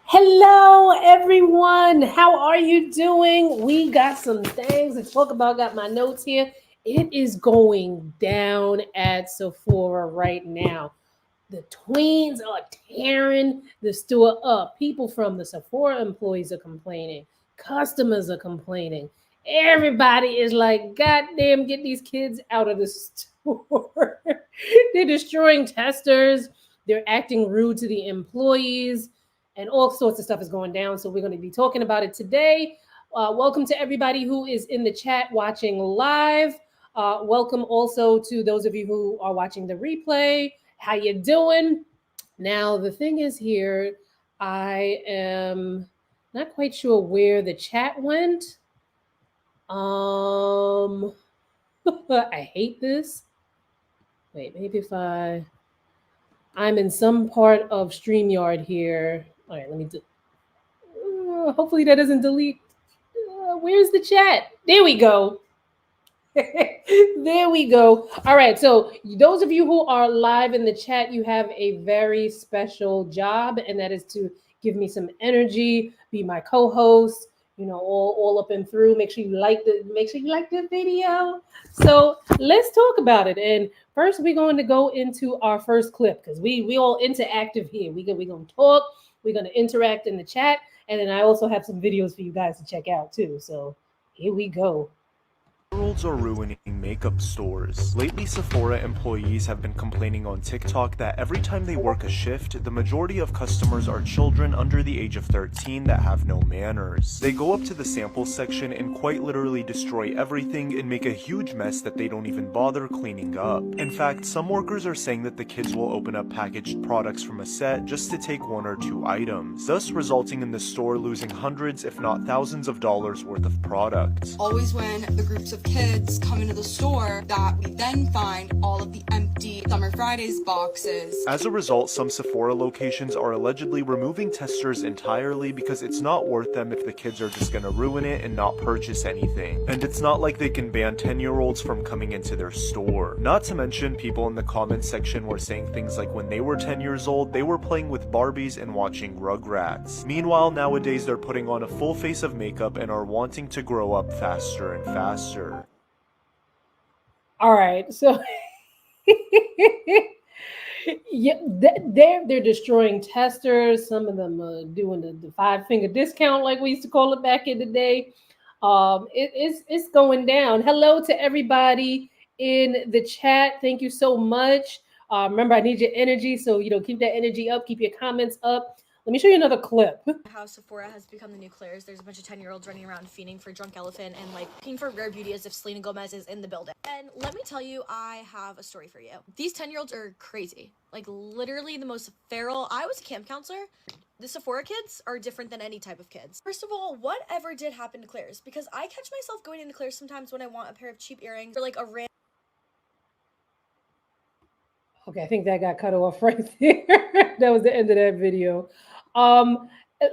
Hello, everyone. How are you doing? We got some things to talk about. Got my notes here. It is going down at Sephora right now. The tweens are tearing the store up. People from the Sephora employees are complaining. Customers are complaining. Everybody is like, God damn, get these kids out of the store. They're destroying testers. They're acting rude to the employees, and all sorts of stuff is going down. So we're going to be talking about it today. Welcome to everybody who is in the chat watching live. Welcome also to those of you who are watching the replay. How you doing? Now the thing is here, I am not quite sure where the chat went. I hate this. Wait, maybe if I'm in some part of StreamYard here. All right, let me do. Hopefully that doesn't delete. Where's the chat? There we go. There we go. All right. So, those of you who are live in the chat, you have a very special job, and that is to give me some energy, be my co-host. All up and through. Make sure you like the video. So let's talk about it. And first, we're going to go into our first clip because we all interactive here. We're gonna talk. We're gonna interact in the chat, and then I also have some videos for you guys to check out too. So here we go. Olds are ruining makeup stores. Lately, Sephora employees have been complaining on TikTok that every time they work a shift, the majority of customers are children under the age of 13 that have no manners. They go up to the sample section and quite literally destroy everything and make a huge mess that they don't even bother cleaning up. In fact, some workers are saying that the kids will open up packaged products from a set just to take one or two items, thus resulting in the store losing hundreds if not thousands of dollars worth of products. Always when the groups of kids come into the store that we then find all of the empty Summer Fridays boxes. As a result, some Sephora locations are allegedly removing testers entirely because it's not worth them if the kids are just gonna ruin it and not purchase anything. And it's not like they can ban 10-year-olds from coming into their store. Not to mention, people in the comments section were saying things like when they were 10 years old, they were playing with Barbies and watching Rugrats. Meanwhile, nowadays they're putting on a full face of makeup and are wanting to grow up faster and faster. All right, so yeah, they're destroying testers. Some of them are doing the 5 finger discount, like we used to call it back in the day. It's going down. Hello to everybody in the chat. Thank you so much. Remember, I need your energy, so keep that energy up. Keep your comments up. Let me show you another clip. How Sephora has become the new Claire's. There's a bunch of 10-year-olds running around fiending for Drunk Elephant and like looking for rare beauty as if Selena Gomez is in the building. And let me tell you, I have a story for you. These 10-year-olds are crazy. Like literally the most feral. I was a camp counselor. The Sephora kids are different than any type of kids. First of all, whatever did happen to Claire's? Because I catch myself going into Claire's sometimes when I want a pair of cheap earrings or like a random. Okay, I think that got cut off right there. That was the end of that video. Um,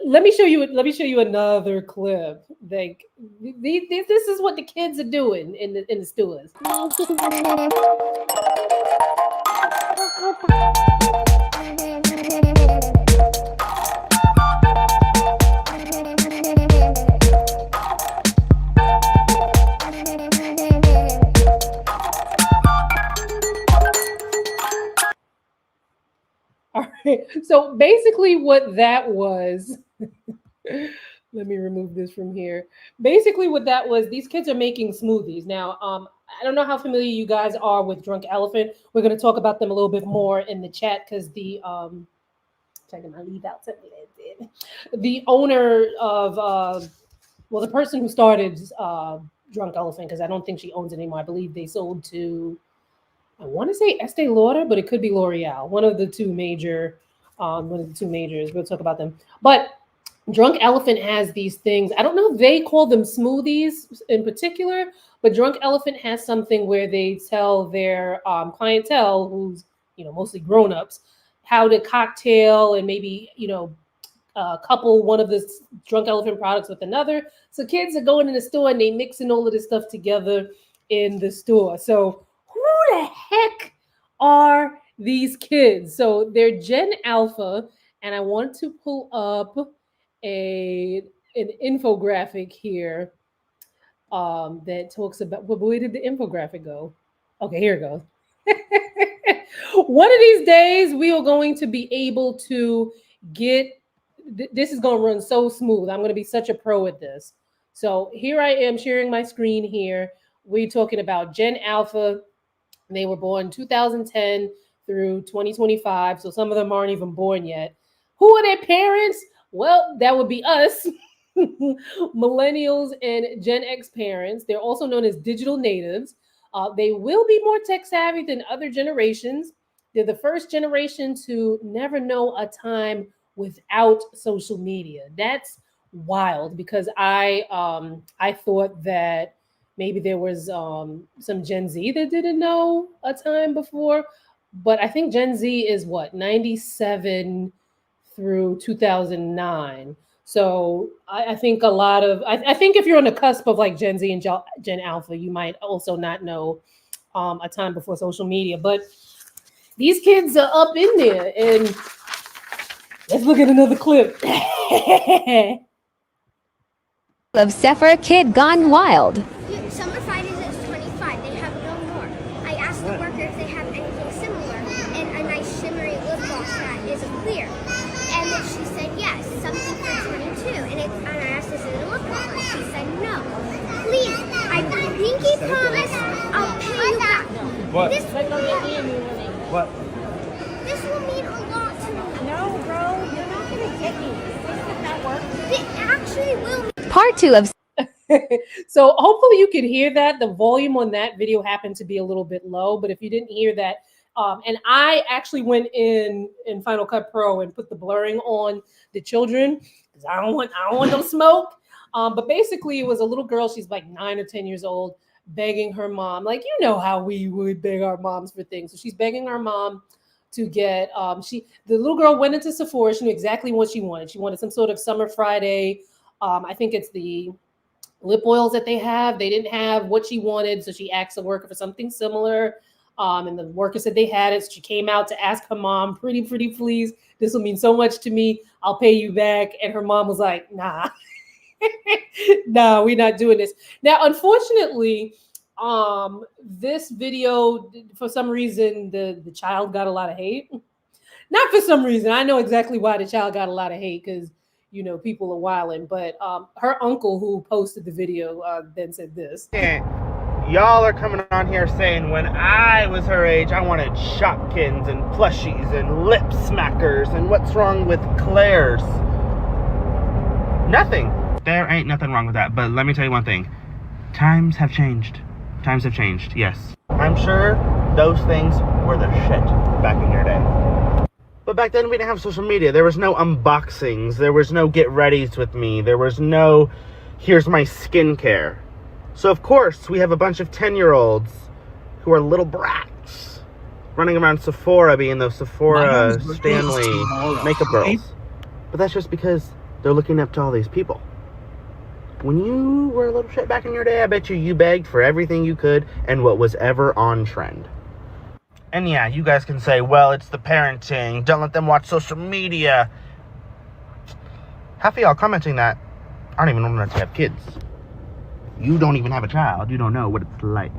let me show you. Let me show you another clip. Like this is what the kids are doing in the stores. All right. So basically, what that was. Let me remove this from here. Basically, what that was, these kids are making smoothies. Now, I don't know how familiar you guys are with Drunk Elephant. We're going to talk about them a little bit more in the chat because checking my leave out. The owner of, the person who started Drunk Elephant, because I don't think she owns it anymore. I believe they sold to, I want to say Estee Lauder, but it could be L'Oreal. One of the two majors. We'll talk about them. But Drunk Elephant has these things. I don't know if they call them smoothies in particular, but Drunk Elephant has something where they tell their clientele, who's mostly grown-ups, how to cocktail and maybe couple one of the Drunk Elephant products with another. So kids are going in the store and they mixing all of this stuff together in the store. So who the heck are these kids? So they're Gen Alpha, and I want to pull up an infographic here that talks about, well, where did the infographic go? Okay, here it goes. One of these days, we are going to be able to get, this is going to run so smooth. I'm going to be such a pro at this. So here I am sharing my screen here. We're talking about Gen Alpha. They were born 2010 through 2025. So some of them aren't even born yet. Who are their parents? Well, that would be us. Millennials and Gen X parents. They're also known as digital natives. They will be more tech savvy than other generations. They're the first generation to never know a time without social media. That's wild because I thought that maybe there was some Gen Z that didn't know a time before, but I think Gen Z is what, 97 through 2009. So I think a lot of, I think if you're on the cusp of like Gen Z and Gen Alpha, you might also not know a time before social media. But these kids are up in there. And let's look at another clip. Of Sephora Kid Gone Wild. Summer Fridays is 25. They have no more. I asked the worker if they have anything similar and a nice shimmery lip gloss that is clear. And then she said yes, something for 22. And I asked, is it a lip gloss? She said no. Please, I pinky promise I'll pay you back. What? What? This will mean a lot to me. No, bro, you're not gonna get me. This did not work. It actually will. Part 2 of So hopefully you can hear that. The volume on that video happened to be a little bit low, but if you didn't hear that, and I actually went in Final Cut Pro and put the blurring on the children because I don't want no smoke. But basically, it was a little girl. She's like 9 or 10 years old, begging her mom, like you know how we would beg our moms for things. So she's begging her mom to get. The little girl went into Sephora. She knew exactly what she wanted. She wanted some sort of Summer Friday. I think it's the lip oils that they have. They didn't have what she wanted, so she asked the worker for something similar. And the worker said they had it. So she came out to ask her mom, pretty please, this will mean so much to me. I'll pay you back. And her mom was like, nah, nah, we're not doing this. Now, unfortunately, this video, for some reason, the child got a lot of hate. Not for some reason. I know exactly why the child got a lot of hate because you know, people are wilding, but her uncle who posted the video then said this. Y'all are coming on here saying when I was her age, I wanted Shopkins and plushies and lip smackers, and what's wrong with Claire's? Nothing. There ain't nothing wrong with that, but let me tell you one thing. Times have changed. Times have changed, yes. I'm sure those things were the shit back in your day. But back then we didn't have social media. There was no unboxings. There was no get readies with me. There was no here's my skincare. So of course we have a bunch of 10-year-olds who are little brats running around Sephora being those Sephora Stanley makeup girls. But that's just because they're looking up to all these people. When you were a little shit back in your day, I bet you begged for everything you could and what was ever on trend. And yeah, you guys can say, well, it's the parenting. Don't let them watch social media. Half of y'all commenting that aren't even old enough to have kids. You don't even have a child. You don't know what it's like.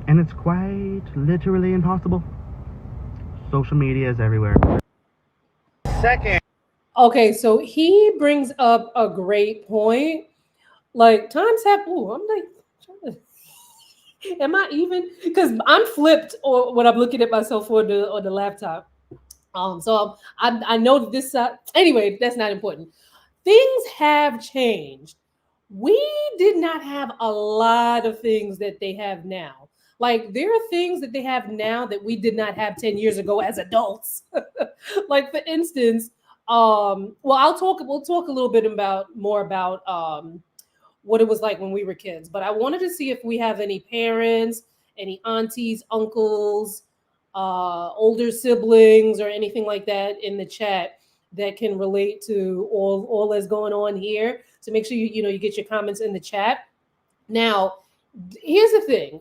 And it's quite literally impossible. Social media is everywhere. Second. Okay, so he brings up a great point. Like, times have, I'm like, trying to, am I even? Because I'm flipped or when I'm looking at myself on the laptop. So I know that this anyway, that's not important. Things have changed. We did not have a lot of things that they have now. Like there are things that they have now that we did not have 10 years ago as adults. Like for instance, we'll talk a little bit more about what it was like when we were kids. But I wanted to see if we have any parents, any aunties, uncles, older siblings, or anything like that in the chat that can relate to all that's going on here. So make sure you get your comments in the chat. Now, here's the thing.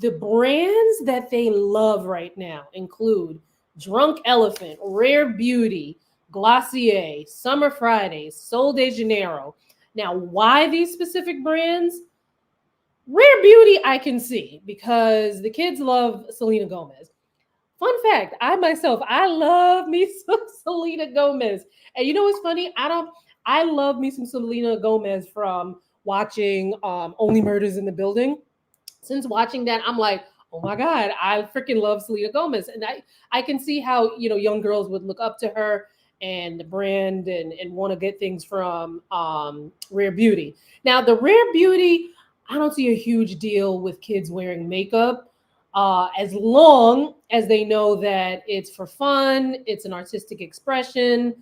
The brands that they love right now include Drunk Elephant, Rare Beauty, Glossier, Summer Fridays, Sol de Janeiro. Now, why these specific brands? Rare Beauty, I can see because the kids love Selena Gomez. Fun fact, I love me some Selena Gomez. And you know what's funny? I love me some Selena Gomez from watching Only Murders in the Building. Since watching that, I'm like, oh my God, I freaking love Selena Gomez. And I can see how, young girls would look up to her and the brand and want to get things from Rare Beauty. Now, the Rare Beauty, I don't see a huge deal with kids wearing makeup as long as they know that it's for fun, it's an artistic expression,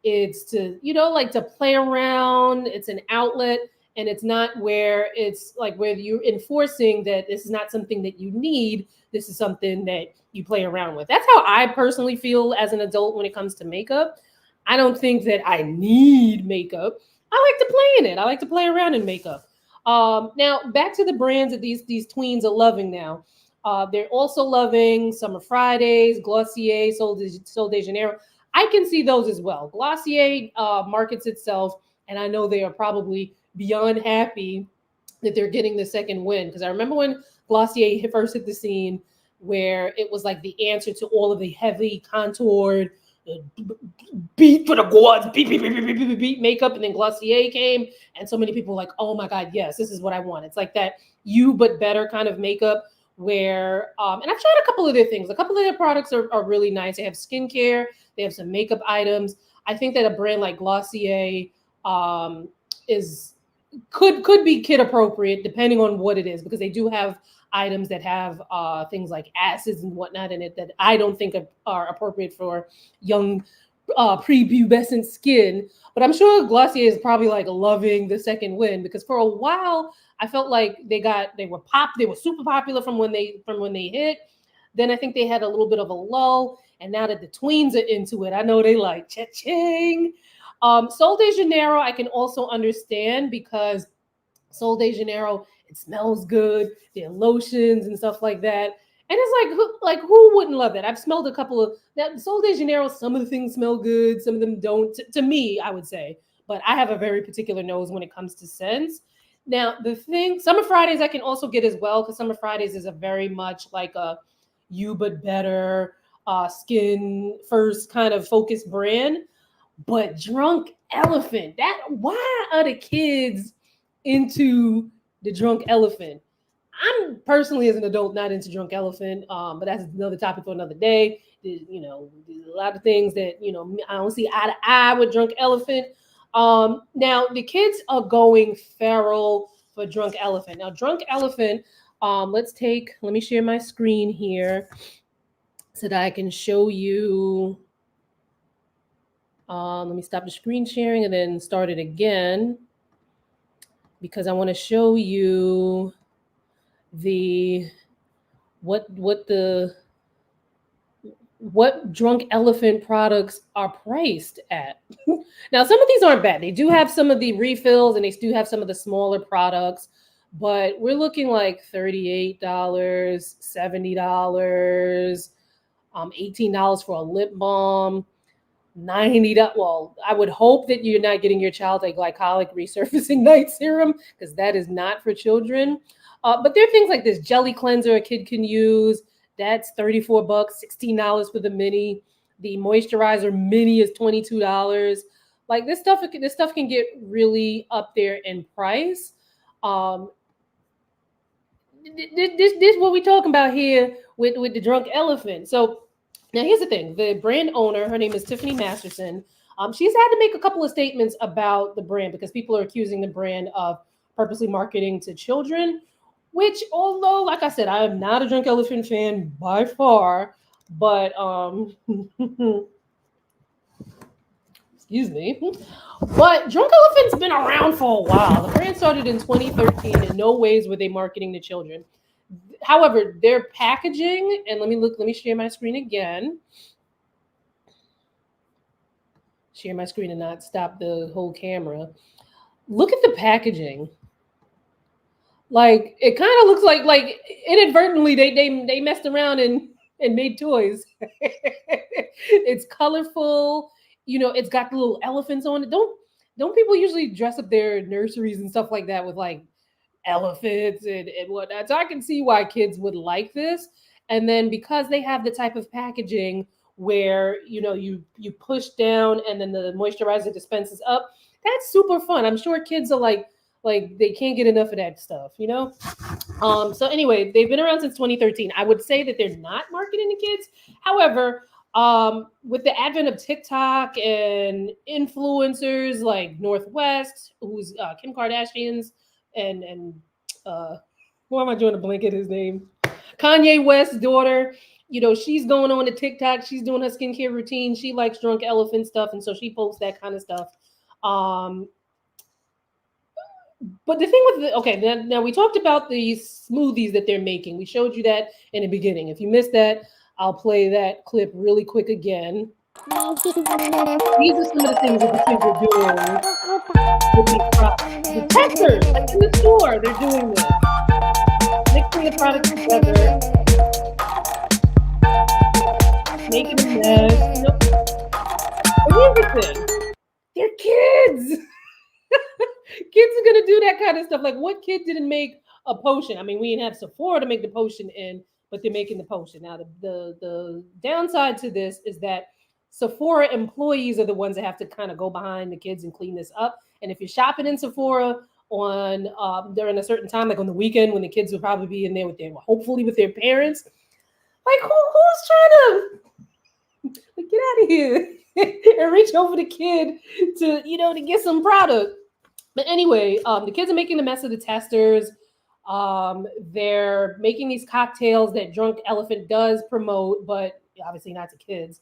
it's to, like to play around, it's an outlet, and it's not where it's like where you're enforcing that this is not something that you need, this is something that you play around with. That's how I personally feel as an adult when it comes to makeup. I don't think that I need makeup. I like to play in it. I like to play around in makeup. Now, back to the brands that these tweens are loving now. They're also loving Summer Fridays, Glossier, Sol de Janeiro. I can see those as well. Glossier markets itself, and I know they are probably beyond happy that they're getting the second win. Because I remember when Glossier first hit the scene, where it was like the answer to all of the heavy contoured beat for the gods, beat makeup, and then Glossier came, and so many people were like, oh my God, yes, this is what I want. It's like that you but better kind of makeup where and I've tried a couple of their things. A couple of their products are really nice. They have skincare, they have some makeup items. I think that a brand like Glossier could be kid appropriate depending on what it is, because they do have items that have things like acids and whatnot in it that I don't think are appropriate for young prepubescent skin. But I'm sure Glossier is probably like loving the second win, because for a while I felt like they were super popular from when they hit. Then I think they had a little bit of a lull, and now that the tweens are into it, I know they like cha-ching. Sol de Janeiro I can also understand, because Sol de Janeiro, it smells good, their lotions and stuff like that. And it's like who wouldn't love that? I've smelled a couple of that Sol de Janeiro. Some of the things smell good, some of them don't. To me, I would say, but I have a very particular nose when it comes to scents. Now, the thing, Summer Fridays I can also get as well, because Summer Fridays is a very much like a you but better skin first kind of focused brand. But Drunk Elephant, why are the kids into the Drunk Elephant? I'm personally, as an adult, not into Drunk Elephant, but that's another topic for another day. There's a lot of things that I don't see eye to eye with Drunk Elephant. Now the kids are going feral for Drunk Elephant. Now, Drunk Elephant, let me share my screen here so that I can show you. Let me stop the screen sharing and then start it again, because I want to show you what Drunk Elephant products are priced at. Now, some of these aren't bad. They do have some of the refills and they do have some of the smaller products, but we're looking like $38, $70, $18 for a lip balm, $90. Well, I would hope that you're not getting your child a glycolic resurfacing night serum, because that is not for children. But there are things like this jelly cleanser a kid can use. That's $34, $16 for the mini. The moisturizer mini is $22. Like this stuff can get really up there in price. This what we're talking about here with the Drunk Elephant. So now here's the thing. The brand owner, her name is Tiffany Masterson. She's had to make a couple of statements about the brand, because people are accusing the brand of purposely marketing to children, which, although, like I said, I am not a Drunk Elephant fan by far, but excuse me. But Drunk Elephant's been around for a while. The brand started in 2013. In no ways were they marketing to children. However, their packaging, and let me share my screen again. Share my screen and not stop the whole camera. Look at the packaging. Like, it kind of looks like inadvertently they messed around and made toys. It's colorful. it's got the little elephants on it. Don't people usually dress up their nurseries and stuff like that with like elephants and whatnot? So I can see why kids would like this. And then because they have the type of packaging where you push down and then the moisturizer dispenses up, that's super fun. I'm sure kids are like they can't get enough of that stuff. So anyway, they've been around since 2013. I would say that they're not marketing to kids. However, with the advent of TikTok and influencers like Northwest, who's Kim Kardashian's and why am I doing a blanket his name? Kanye West's daughter. She's going on to TikTok. She's doing her skincare routine. She likes drunk elephant stuff, and so she posts that kind of stuff. But the thing with now we talked about these smoothies that they're making. We showed you that in the beginning. If you missed that, I'll play that clip really quick again. These are some of the things that the kids are doing with these products. The testers, like in the store, they're doing this. Mixing the products together, making a mess. And here's the thing. They're kids. Kids are gonna do that kind of stuff. Like, what kid didn't make a potion? I mean, we didn't have Sephora to make the potion in, but they're making the potion. Now, the downside to this is that Sephora employees are the ones that have to kind of go behind the kids and clean this up. And if you're shopping in Sephora on during a certain time, like on the weekend when the kids will probably be in there hopefully with their parents, like who's trying to get out of here and reach over the kid to get some product? But anyway, the kids are making the mess of the testers. They're making these cocktails that Drunk Elephant does promote, but obviously not to kids.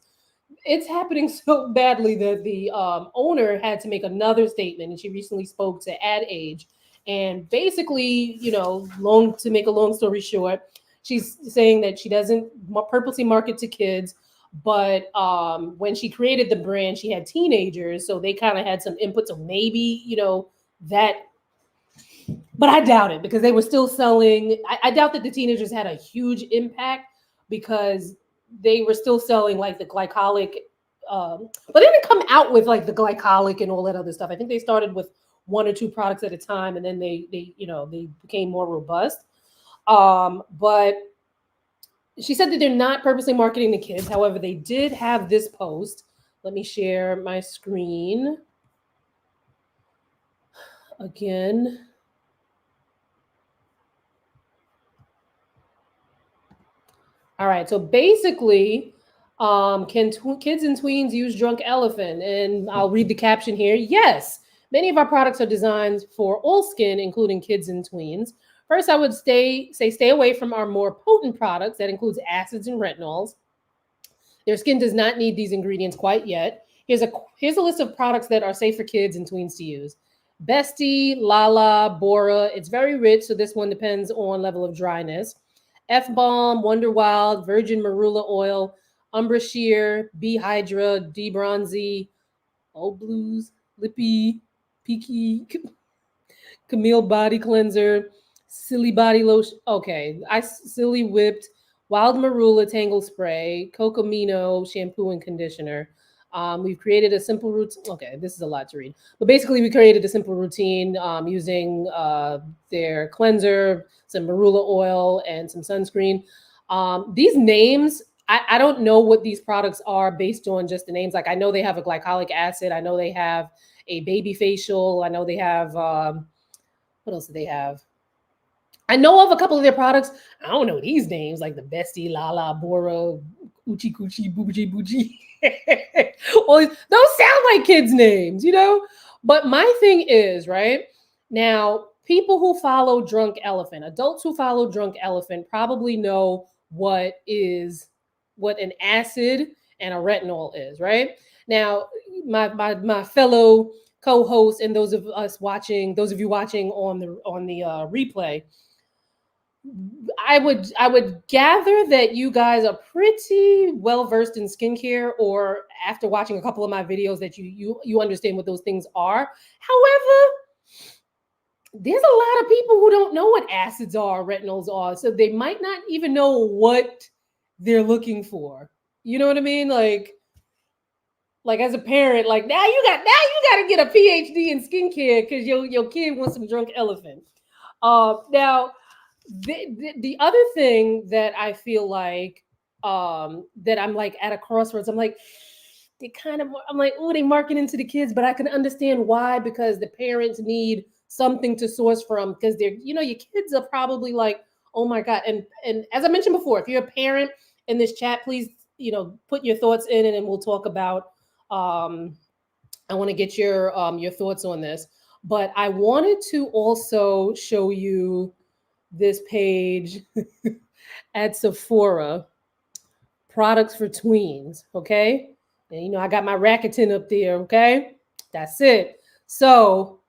It's happening so badly that the owner had to make another statement, and she recently spoke to Ad Age. And basically, to make a long story short, she's saying that she doesn't purposely market to kids, but when she created the brand, she had teenagers, so they kind of had some input. So maybe, that, but I doubt it because they were still selling. I doubt that the teenagers had a huge impact because they were still selling like the glycolic, but they didn't come out with like the glycolic and all that other stuff. I think they started with 1 or 2 products at a time, and then they became more robust. But she said that they're not purposely marketing to kids. However, they did have this post. Let me share my screen again. All right, so basically, can kids and tweens use Drunk Elephant? And I'll read the caption here. Yes, many of our products are designed for all skin, including kids and tweens. First, I would stay away from our more potent products. That includes acids and retinols. Their skin does not need these ingredients quite yet. Here's a list of products that are safe for kids and tweens to use. Bestie, Lala, Bora. It's very rich, so this one depends on level of dryness. F-Balm, Wonder Wild, Virgin Marula Oil, Umbra Sheer, B Hydra, D Bronzy, Old Blues, Lippy, Peaky, Camille Body Cleanser, Silly Body Lotion. Okay, Silly Whipped, Wild Marula Tangle Spray, Cocomino Shampoo and Conditioner. We've created a simple routine. Okay, this is a lot to read. But basically, we created a simple routine using their cleanser, some marula oil, and some sunscreen. These names, I don't know what these products are based on just the names. Like, I know they have a glycolic acid. I know they have a baby facial. I know they have, what else do they have? I know of a couple of their products. I don't know these names, like the Bestie, Lala, Bora, Uchi Coochie, Boochie Boochie. Those sound like kids' names, But my thing is, right now, people who follow Drunk Elephant, adults who follow Drunk Elephant probably know what an acid and a retinol is, right? Now, my fellow co-hosts and those of you watching on the replay, I would gather that you guys are pretty well versed in skincare, or after watching a couple of my videos that you understand what those things are. However, there's a lot of people who don't know what acids are, retinols are, so they might not even know what they're looking for. You know what I mean? Like, like as a parent, like now you got to get a PhD in skincare because your kid wants some drunk elephant. Now the other thing that I feel like that I'm like at a crossroads. I'm like, I'm like, oh, they marketing to the kids, but I can understand why, because the parents need something to source from, because they're, your kids are probably like, oh my God. And as I mentioned before, if you're a parent in this chat, please, put your thoughts in and then we'll talk about, I want to get your thoughts on this. But I wanted to also show you this page at Sephora, products for tweens, okay? And I got my Rakuten up there, okay? That's it. So,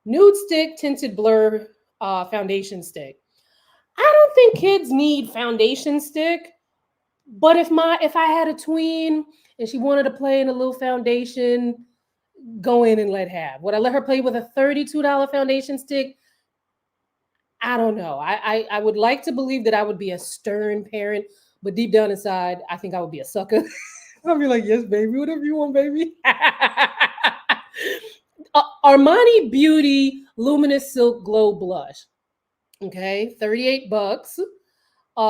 nude stick tinted blur foundation stick. I don't think kids need foundation stick, but if I had a tween and she wanted to play in a little foundation, go in and let have. Would I let her play with a $32 foundation stick? I don't know. I would like to believe that I would be a stern parent, but deep down inside, I think I would be a sucker. I'll be like, yes, baby, whatever you want, baby. Armani Beauty Luminous Silk Glow Blush. Okay, $38.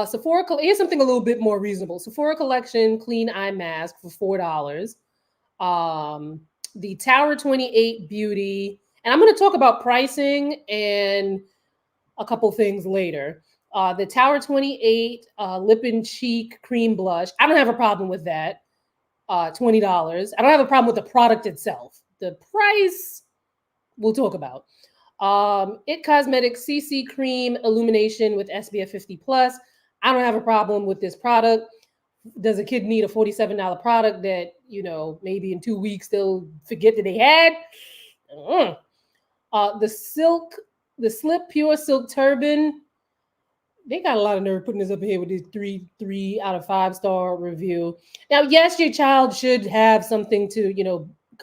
Sephora, here's something a little bit more reasonable. Sephora Collection Clean Eye Mask for $4. The Tower 28 Beauty, and I'm going to talk about pricing and a couple things later. The Tower 28 Lip and Cheek Cream Blush. I don't have a problem with that. $20. I don't have a problem with the product itself. The price, we'll talk about. It Cosmetics CC Cream Illumination with SPF 50 plus. I don't have a problem with this product. Does a kid need a $47 product that, maybe in 2 weeks they'll forget that they had? The Slip Pure Silk Turban. They got a lot of nerve putting this up here with this 3 out of 5 star review. Now, yes, your child should have something to,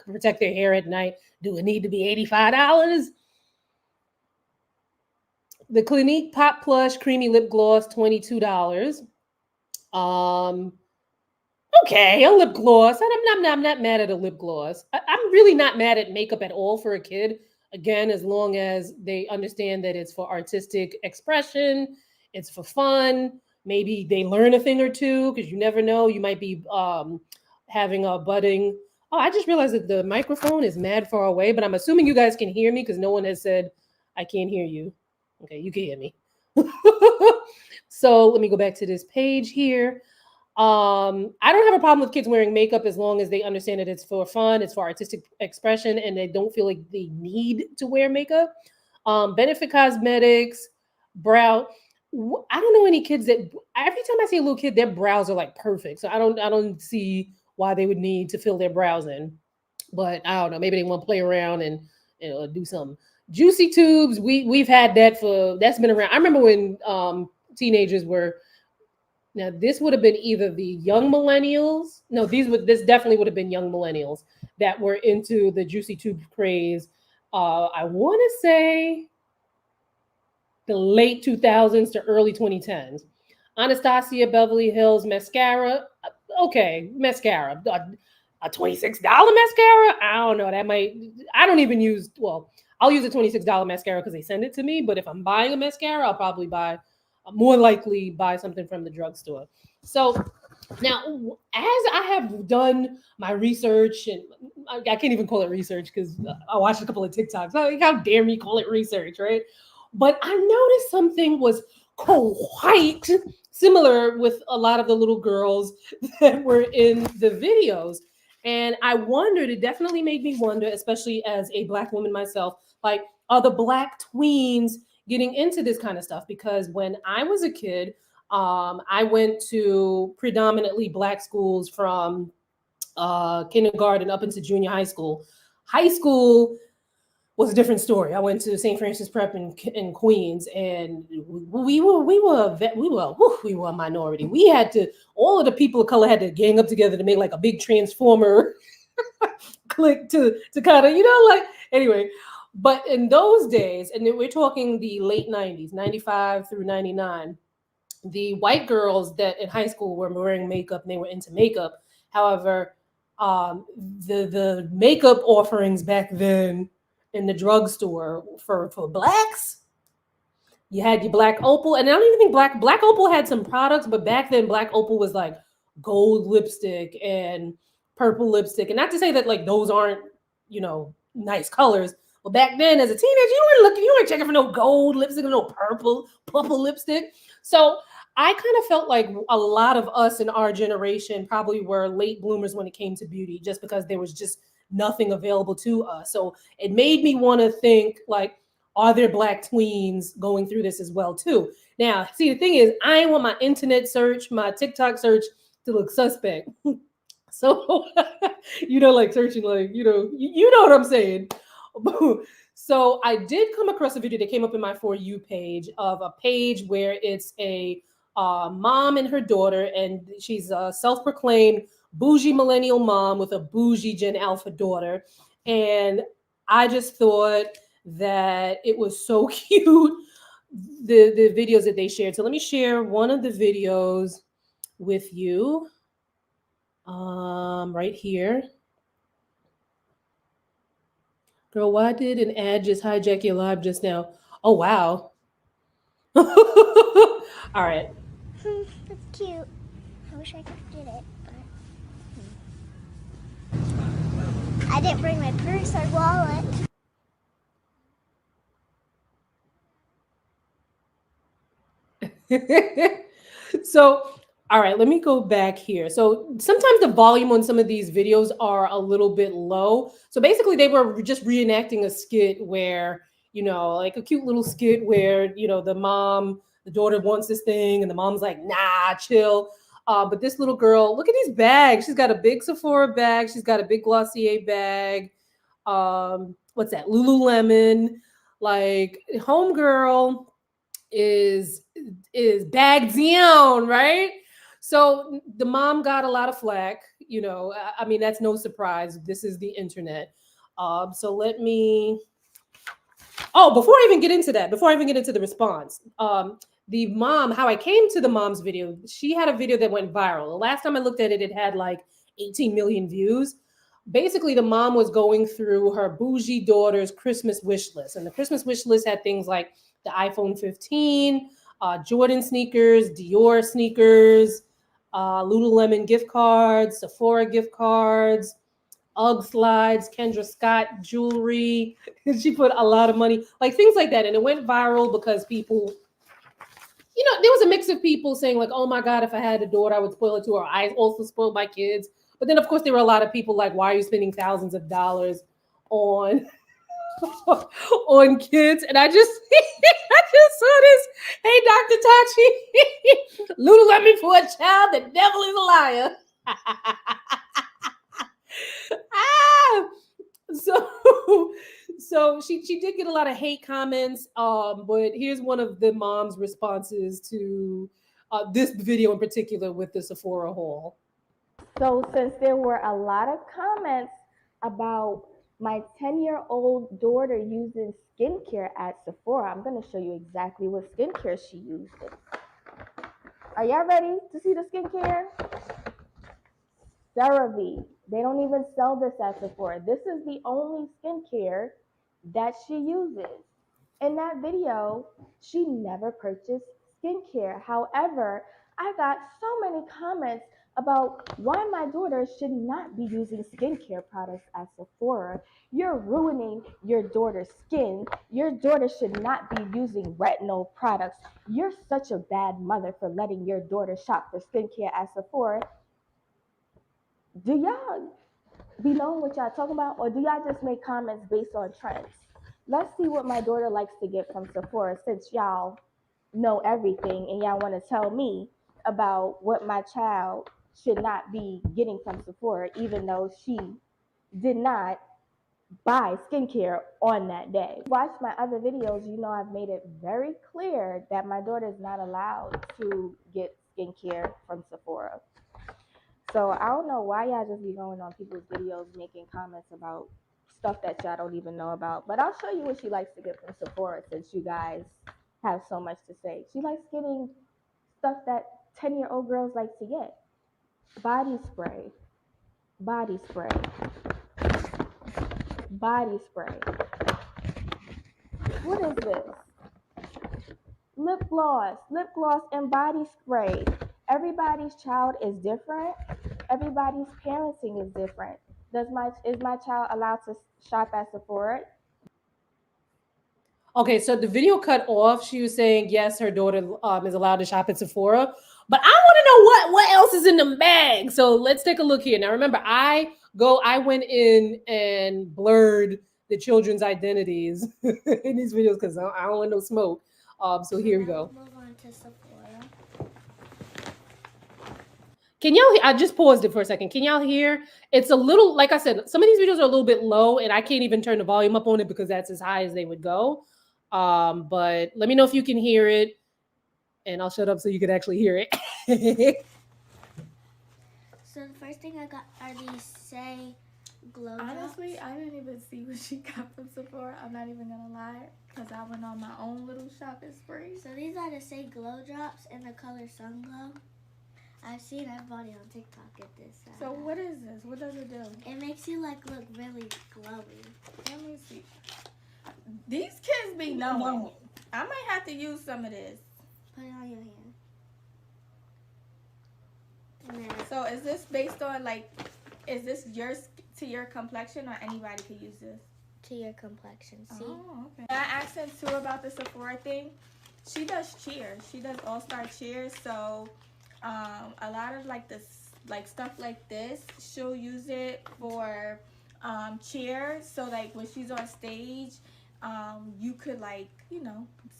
protect their hair at night. Do it need to be $85? The Clinique Pop Plush Creamy Lip Gloss, $22. Okay, a lip gloss. I'm not mad at a lip gloss. I'm really not mad at makeup at all for a kid. Again, as long as they understand that it's for artistic expression, it's for fun. Maybe they learn a thing or two, because you never know. You might be having a budding. Oh, I just realized that the microphone is mad far away, but I'm assuming you guys can hear me because no one has said I can't hear you. Okay, you can hear me. So let me go back to this page here. I don't have a problem with kids wearing makeup as long as they understand that it's for fun, it's for artistic expression, and they don't feel like they need to wear makeup. Benefit Cosmetics, brow. I don't know any kids that every time I see a little kid, their brows are like perfect. So I don't see why they would need to fill their brows in. But I don't know. Maybe they want to play around and do something. Juicy Tubes. We've had that's been around. I remember when teenagers were. Now, this would have been either the young millennials. No, this definitely would have been young millennials that were into the Juicy Tube craze. I want to say the late 2000s to early 2010s. Anastasia Beverly Hills mascara. Okay, mascara. A $26 mascara? I don't know. I don't even use, I'll use a $26 mascara because they send it to me. But if I'm buying a mascara, I'll probably more likely buy something from the drugstore. So now, as I have done my research, and I can't even call it research because I watched a couple of TikToks. Like, how dare me call it research, right? But I noticed something was quite similar with a lot of the little girls that were in the videos. And I wondered, it definitely made me wonder, especially as a Black woman myself, like, are the Black tweens getting into this kind of stuff? Because when I was a kid, I went to predominantly Black schools from kindergarten up into junior high school. High school was a different story. I went to St. Francis Prep in Queens, and we were a minority. We had to, all of the people of color had to gang up together to make like a big transformer click to kind of, anyway. But in those days, and we're talking the late 90s, 95 through 99, the white girls that in high school were wearing makeup and they were into makeup. However, the makeup offerings back then in the drugstore for blacks. You had your Black Opal, and I don't even think Black Opal had some products, but back then Black Opal was like gold lipstick and purple lipstick. And not to say that like those aren't, nice colors. But back then, as a teenager, you weren't checking for no gold lipstick or no purple lipstick. So I kind of felt like a lot of us in our generation probably were late bloomers when it came to beauty, just because there was just nothing available to us. So it made me want to think like, are there Black tweens going through this as well too? Now, see, the thing is, I ain't want my internet search, my TikTok search to look suspect. So, like searching, like, you know what I'm saying. So I did come across a video that came up in my For You page of a page where it's a mom and her daughter, and she's a self-proclaimed bougie millennial mom with a bougie Gen Alpha daughter. And I just thought that it was so cute, the videos that they shared. So let me share one of the videos with you right here. Girl, why did an ad just hijack your live just now? Oh, wow. All right. That's cute. I wish I could get it, but I didn't bring my purse or wallet. So, all right, let me go back here. So sometimes the volume on some of these videos are a little bit low. So basically they were just reenacting a skit where, like a cute little skit where, the daughter wants this thing and the mom's like, nah, chill. But this little girl, look at these bags. She's got a big Sephora bag. She's got a big Glossier bag. What's that? Lululemon. Like, homegirl is bagged down, right? So the mom got a lot of flack. I mean, that's no surprise. This is the internet. So let me. Oh, before I even get into the response, the mom, how I came to the mom's video, she had a video that went viral. The last time I looked at it, it had like 18 million views. Basically, the mom was going through her bougie daughter's Christmas wish list. And the Christmas wish list had things like the iPhone 15, Jordan sneakers, Dior sneakers, Lululemon gift cards, Sephora gift cards, UGG slides, Kendra Scott jewelry. She put a lot of money, like things like that. And it went viral because people, there was a mix of people saying like, oh my God, if I had a daughter, I would spoil it too. Or I also spoiled my kids. But then of course there were a lot of people like, why are you spending thousands of dollars on on kids? And I just saw this. Hey, Dr. Tachi, Lululemon for a child, the devil is a liar. So she did get a lot of hate comments, but here's one of the mom's responses to this video in particular with the Sephora haul. So since there were a lot of comments about my 10-year-old daughter using skincare at Sephora, I'm going to show you exactly what skincare she used. Are y'all ready to see the skincare? CeraVe. They don't even sell this at Sephora. This is the only skincare that she uses. In that video, she never purchased skincare. However, I got so many comments about why my daughter should not be using skincare products at Sephora. You're ruining your daughter's skin. Your daughter should not be using retinol products. You're such a bad mother for letting your daughter shop for skincare at Sephora. Do y'all be knowing what y'all talking about, or do y'all just make comments based on trends? Let's see what my daughter likes to get from Sephora, since y'all know everything and y'all want to tell me about what my child should not be getting from Sephora, even though she did not buy skincare on that day. Watch my other videos, you know I've made it very clear that my daughter is not allowed to get skincare from Sephora. So I don't know why y'all just be going on people's videos making comments about stuff that y'all don't even know about. But I'll show you what she likes to get from Sephora, since you guys have so much to say. She likes getting stuff that 10-year-old girls like to get. Body spray, body spray. Body spray. What is this? Lip gloss and body spray. Everybody's child is different. Everybody's parenting is different. Is my child allowed to shop at Sephora? Okay, so the video cut off. She was saying yes, her daughter is allowed to shop at Sephora, but I want to know what else is in the bag. So let's take a look here. Now, remember, I went in and blurred the children's identities in these videos because I don't want no smoke. So here we go. Move on to Sephora. Can y'all? I just paused it for a second. Can y'all hear? It's a little, like I said, some of these videos are a little bit low, and I can't even turn the volume up on it because that's as high as they would go. But let me know if you can hear it, and I'll shut up so you can actually hear it. So the first thing I got are these Say glow drops. Honestly, I didn't even see what she got from Sephora. I'm not even gonna lie, because I went on my own little shopping spree. So these are the Say glow drops in the color Sun Glow. I've seen everybody on TikTok get this. So what is this? What does it do? It makes you like look really glowy. Let me see. These kids be knowing. I might have to use some of this. Put it on your hand. And then So is this based on is this yours to your complexion, or anybody could use this? to your complexion. See? Oh, okay. I asked her too about the Sephora thing. She does cheers. She does all-star cheers. So a lot of stuff like this, she'll use it for cheers. So when she's on stage, you could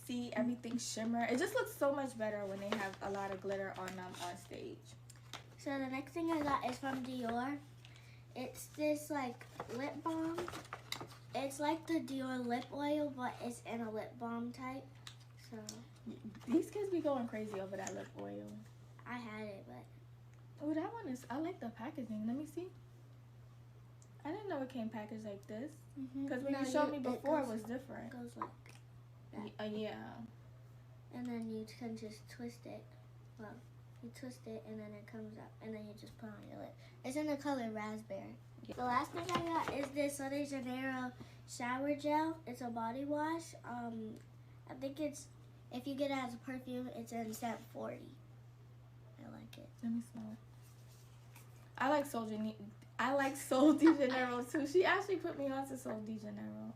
see everything shimmer. It just looks so much better when they have a lot of glitter on them on stage. So the next thing I got is from Dior. It's this lip balm. It's like the Dior lip oil, but it's in a lip balm type. So These kids be going crazy over that lip oil. I had it, but Oh, that one is, I like the packaging. Let me see. I didn't know it came packaged like this. Because when No, you showed me it before, it goes- was different. it goes like that. Yeah. And then you can just twist it. Well, you twist it and then it comes up and then you just put it on your lip. It's in the color raspberry. The last thing I got is this Rio de Janeiro shower gel. It's a body wash. I think it's, if you get it as a perfume, it's in scent 40. I like it. Let me smell it. I like Sol de Janeiro too. She actually put me on to Sol de Janeiro.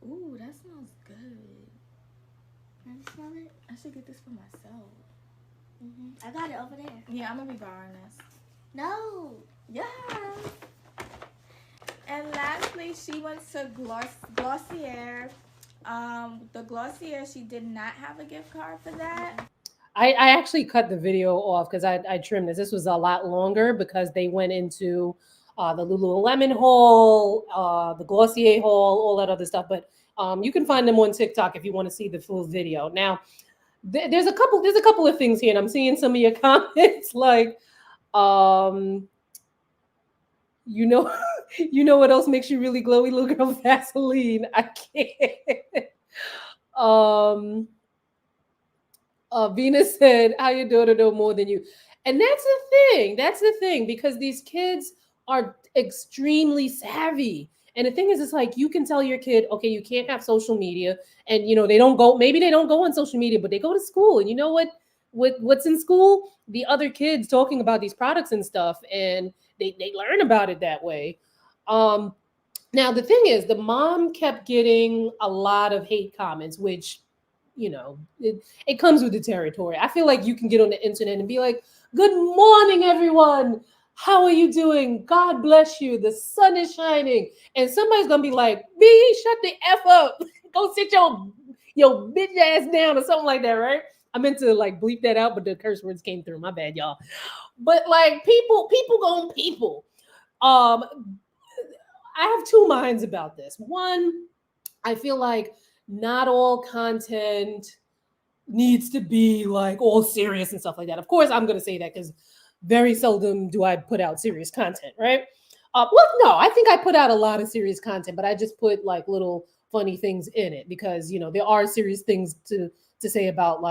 Ooh, that smells good. Can you smell it? I should get this for myself. I got it over there. Yeah, I'm gonna be borrowing this. No. Yeah. And lastly, she went to Glossier. The Glossier, she did not have a gift card for that. I actually cut the video off because I trimmed this. This was a lot longer because they went into the Lululemon haul, the Glossier haul, all that other stuff. But you can find them on TikTok if you want to see the full video. Now, there's a couple of things here, and I'm seeing some of your comments like, you know what else makes you really glowy, little girl? Vaseline. I can't. Venus said, how your daughter know more than you? And that's the thing, because these kids are extremely savvy. And the thing is, it's like, you can tell your kid, okay, you can't have social media. And, maybe they don't go on social media, but they go to school. And you know what's in school? The other kids talking about these products and stuff. And they learn about it that way. Now, the thing is, the mom kept getting a lot of hate comments, which, it comes with the territory. I feel like you can get on the internet and be like, good morning, everyone. How are you doing? God bless you. The sun is shining. And somebody's going to be like, B, shut the F up. Go sit your bitch ass down or something like that, right? I meant to bleep that out, but the curse words came through. My bad, y'all. But people going people. I have two minds about this. One, I feel like not all content needs to be all serious and stuff like that. Of course, I'm going to say that because very seldom do I put out serious content, right? Well, no, I think I put out a lot of serious content, but I just put little funny things in it because, there are serious things to say about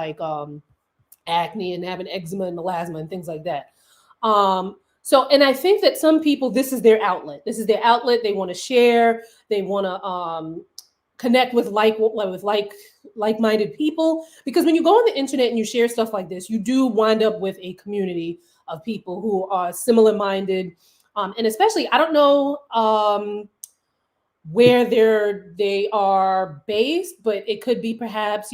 acne and having eczema and melasma and things like that. So, and I think that some people, this is their outlet. This is their outlet. They want to share. They want to connect with like-minded people. Because when you go on the internet and you share stuff like this, you do wind up with a community of people who are similar-minded. And especially, I don't know where they are based, but it could be perhaps,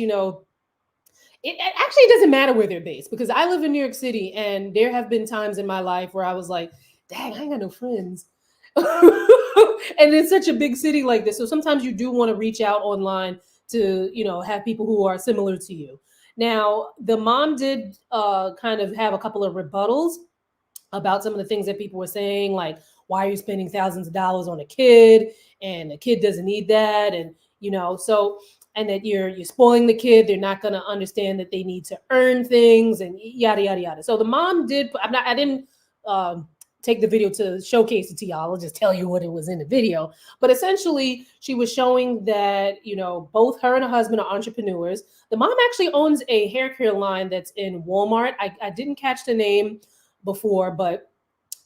it actually doesn't matter where they're based, because I live in New York City, and there have been times in my life where I was like, dang, I ain't got no friends. And it's such a big city like this. So sometimes you do want to reach out online to, have people who are similar to you. Now, the mom did kind of have a couple of rebuttals about some of the things that people were saying, like, why are you spending thousands of dollars on a kid? And a kid doesn't need that. And, and that you're spoiling the kid. They're not going to understand that they need to earn things and yada, yada, yada. So the mom did, I didn't take the video to showcase it to y'all. I'll just tell you what it was in the video. But essentially, she was showing that, both her and her husband are entrepreneurs. The mom actually owns a hair care line that's in Walmart. I didn't catch the name before, but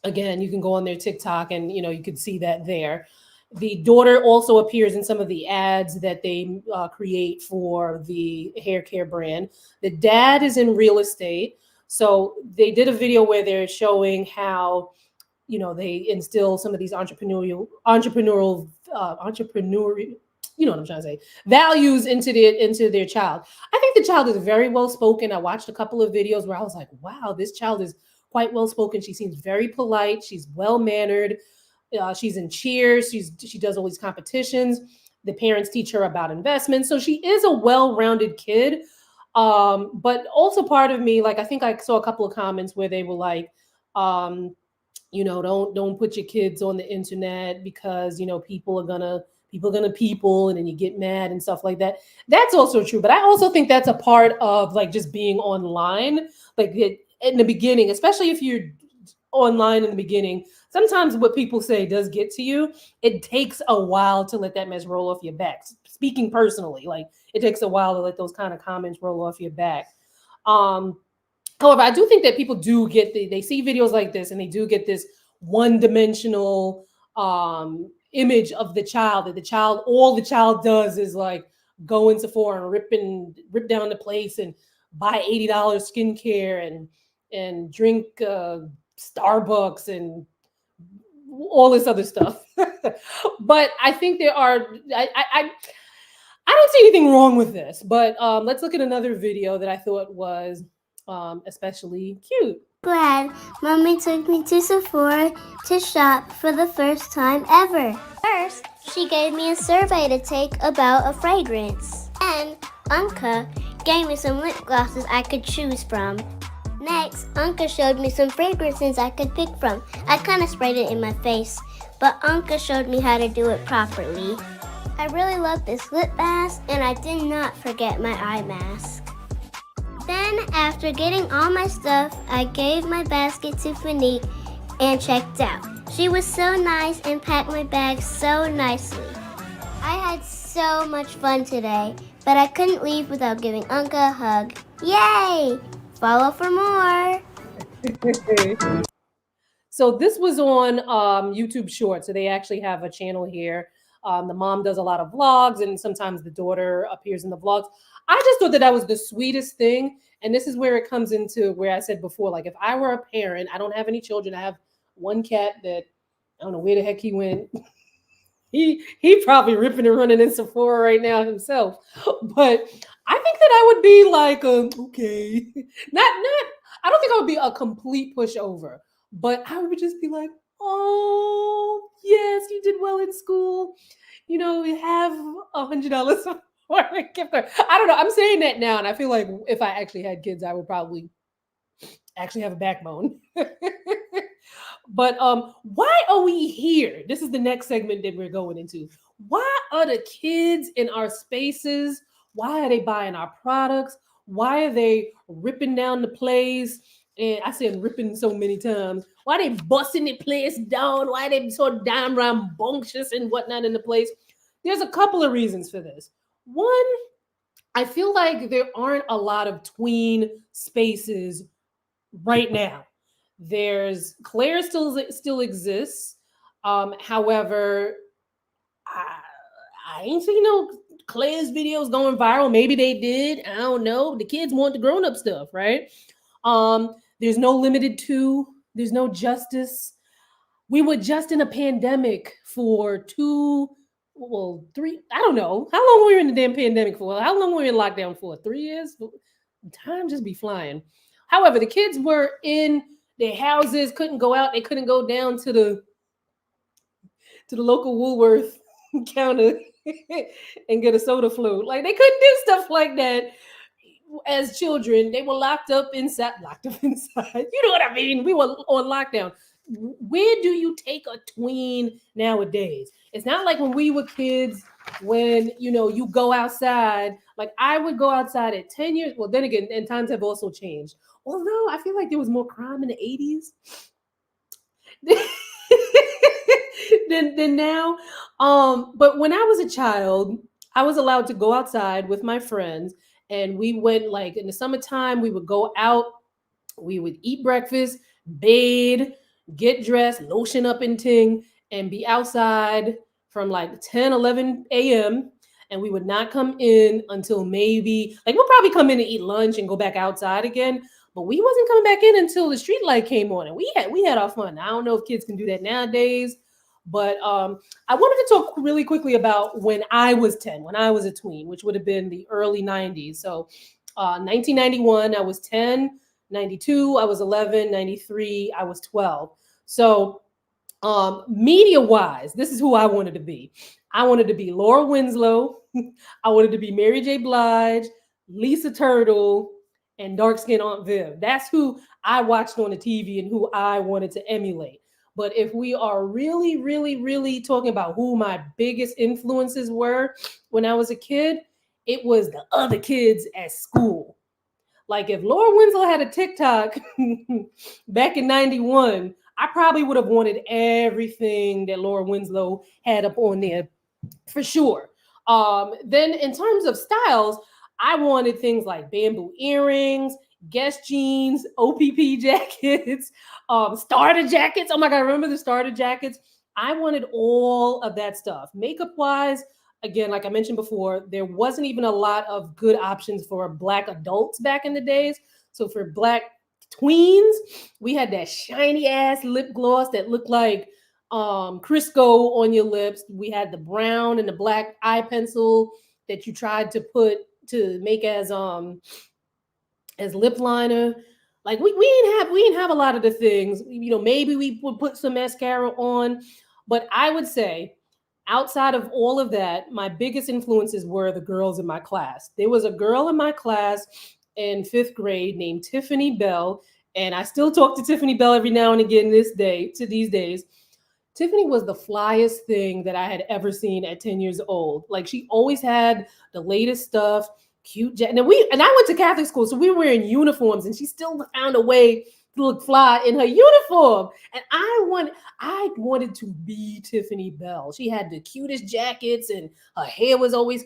again, you can go on their TikTok and, you could see that there. The daughter also appears in some of the ads that they create for the hair care brand. The dad is in real estate. So they did a video where they're showing how, they instill some of these entrepreneurial, you know what I'm trying to say, values into their child. I think the child is very well spoken. I watched a couple of videos where I was like, wow, this child is quite well spoken. She seems very polite. She's well mannered. She's in cheers. She does all these competitions. The parents teach her about investments. So she is a well-rounded kid. But also part of me, like, I think I saw a couple of comments where they were like, don't put your kids on the internet because, people are gonna and then you get mad and stuff like that. That's also true. But I also think that's a part of, like, just being online, like, in the beginning, especially if you're online in the beginning, sometimes what people say does get to you. It takes a while to let that mess roll off your back. Speaking personally, like, it takes a while to let those kind of comments roll off your back. However, I do think that people do get they see videos like this and they do get this one-dimensional image of the child, that all the child does is, like, go in Sephora and rip down the place and buy $80 skincare and drink Starbucks and all this other stuff. But I think I don't see anything wrong with this. But let's look at another video that I thought was especially cute. Glad Mommy took me to Sephora to shop for the first time ever. First, she gave me a survey to take about a fragrance. And Anka gave me some lip glosses I could choose from. Next, Anka showed me some fragrances I could pick from. I kind of sprayed it in my face, but Anka showed me how to do it properly. I really love this lip mask, and I did not forget my eye mask. Then, after getting all my stuff, I gave my basket to Fanique and checked out. She was so nice and packed my bag so nicely. I had so much fun today, but I couldn't leave without giving Anka a hug. Yay! Follow for more. So this was on YouTube Shorts. So they actually have a channel here. The mom does a lot of vlogs, and sometimes the daughter appears in the vlogs. I just thought that was the sweetest thing. And this is where it comes into where I said before, like, if I were a parent, I don't have any children. I have one cat that I don't know where the heck he went. He probably ripping and running in Sephora right now himself. But I think that I would be like, okay, not. I don't think I would be a complete pushover, but I would just be like, oh yes, you did well in school. You have $100 for a gift card. I don't know. I'm saying that now, and I feel like if I actually had kids, I would probably actually have a backbone. But why are we here? This is the next segment that we're going into. Why are the kids in our spaces? Why are they buying our products? Why are they ripping down the place? And I said ripping so many times. Why are they busting the place down? Why are they so damn rambunctious and whatnot in the place? There's a couple of reasons for this. One, I feel like there aren't a lot of tween spaces right now. There's Claire still exists. However, I ain't seen no Claire's videos going viral. Maybe they did. I don't know. The kids want the grown up stuff, right? There's no limited to. There's no justice. We were just in a pandemic for 3. I don't know how long were we in the damn pandemic for. How long were we in lockdown for? 3 years. Time just be flying. However, the kids were in their houses, couldn't go out. They couldn't go down to the local Woolworth counter and get a soda float. Like, they couldn't do stuff like that as children. They were locked up inside. You know what I mean? We were on lockdown. Where do you take a tween nowadays? It's not like when we were kids, when you go outside. Like, I would go outside at 10 years. Well, then again, and times have also changed. Although I feel like there was more crime in the 80s than now. But when I was a child, I was allowed to go outside with my friends, and we went, like, in the summertime, we would go out, we would eat breakfast, bathe, get dressed, lotion up and ting, and be outside from like 10, 11 a.m. And we would not come in until maybe, like, we'll probably come in and eat lunch and go back outside again. But we wasn't coming back in until the street light came on, and we had our fun. I don't know if kids can do that nowadays, but I wanted to talk really quickly about when I was 10, when I was a tween, which would have been the early 90s. So 1991, I was 10. 92, I was 11. 93, I was 12. So media-wise, this is who I wanted to be. I wanted to be Laura Winslow. I wanted to be Mary J. Blige, Lisa Turtle, and dark-skinned Aunt Viv. That's who I watched on the TV and who I wanted to emulate. But if we are really, really, really talking about who my biggest influences were when I was a kid, it was the other kids at school. Like, if Laura Winslow had a TikTok back in 91, I probably would have wanted everything that Laura Winslow had up on there, for sure. Then in terms of styles, I wanted things like bamboo earrings, Guess jeans, OPP jackets, starter jackets. Oh my God, remember the starter jackets? I wanted all of that stuff. Makeup-wise, again, like I mentioned before, there wasn't even a lot of good options for Black adults back in the days. So for Black tweens, we had that shiny ass lip gloss that looked like Crisco on your lips. We had the brown and the black eye pencil that you tried to put to make as lip liner. Like we didn't have a lot of the things. Maybe we would put some mascara on, but I would say outside of all of that, my biggest influences were the girls in my class. There was a girl in my class in 5th grade named Tiffany Bell, and I still talk to Tiffany Bell every now and again these days. Tiffany was the flyest thing that I had ever seen at 10 years old. Like, she always had the latest stuff, cute. And I went to Catholic school, so we were wearing uniforms, and she still found a way to look fly in her uniform. And I wanted to be Tiffany Bell. She had the cutest jackets, and her hair was always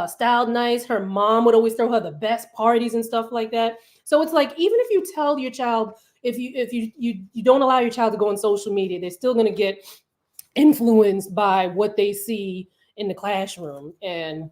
styled nice. Her mom would always throw her the best parties and stuff like that. So it's like, even if you tell your child, if you don't allow your child to go on social media, they're still going to get influenced by what they see in the classroom. And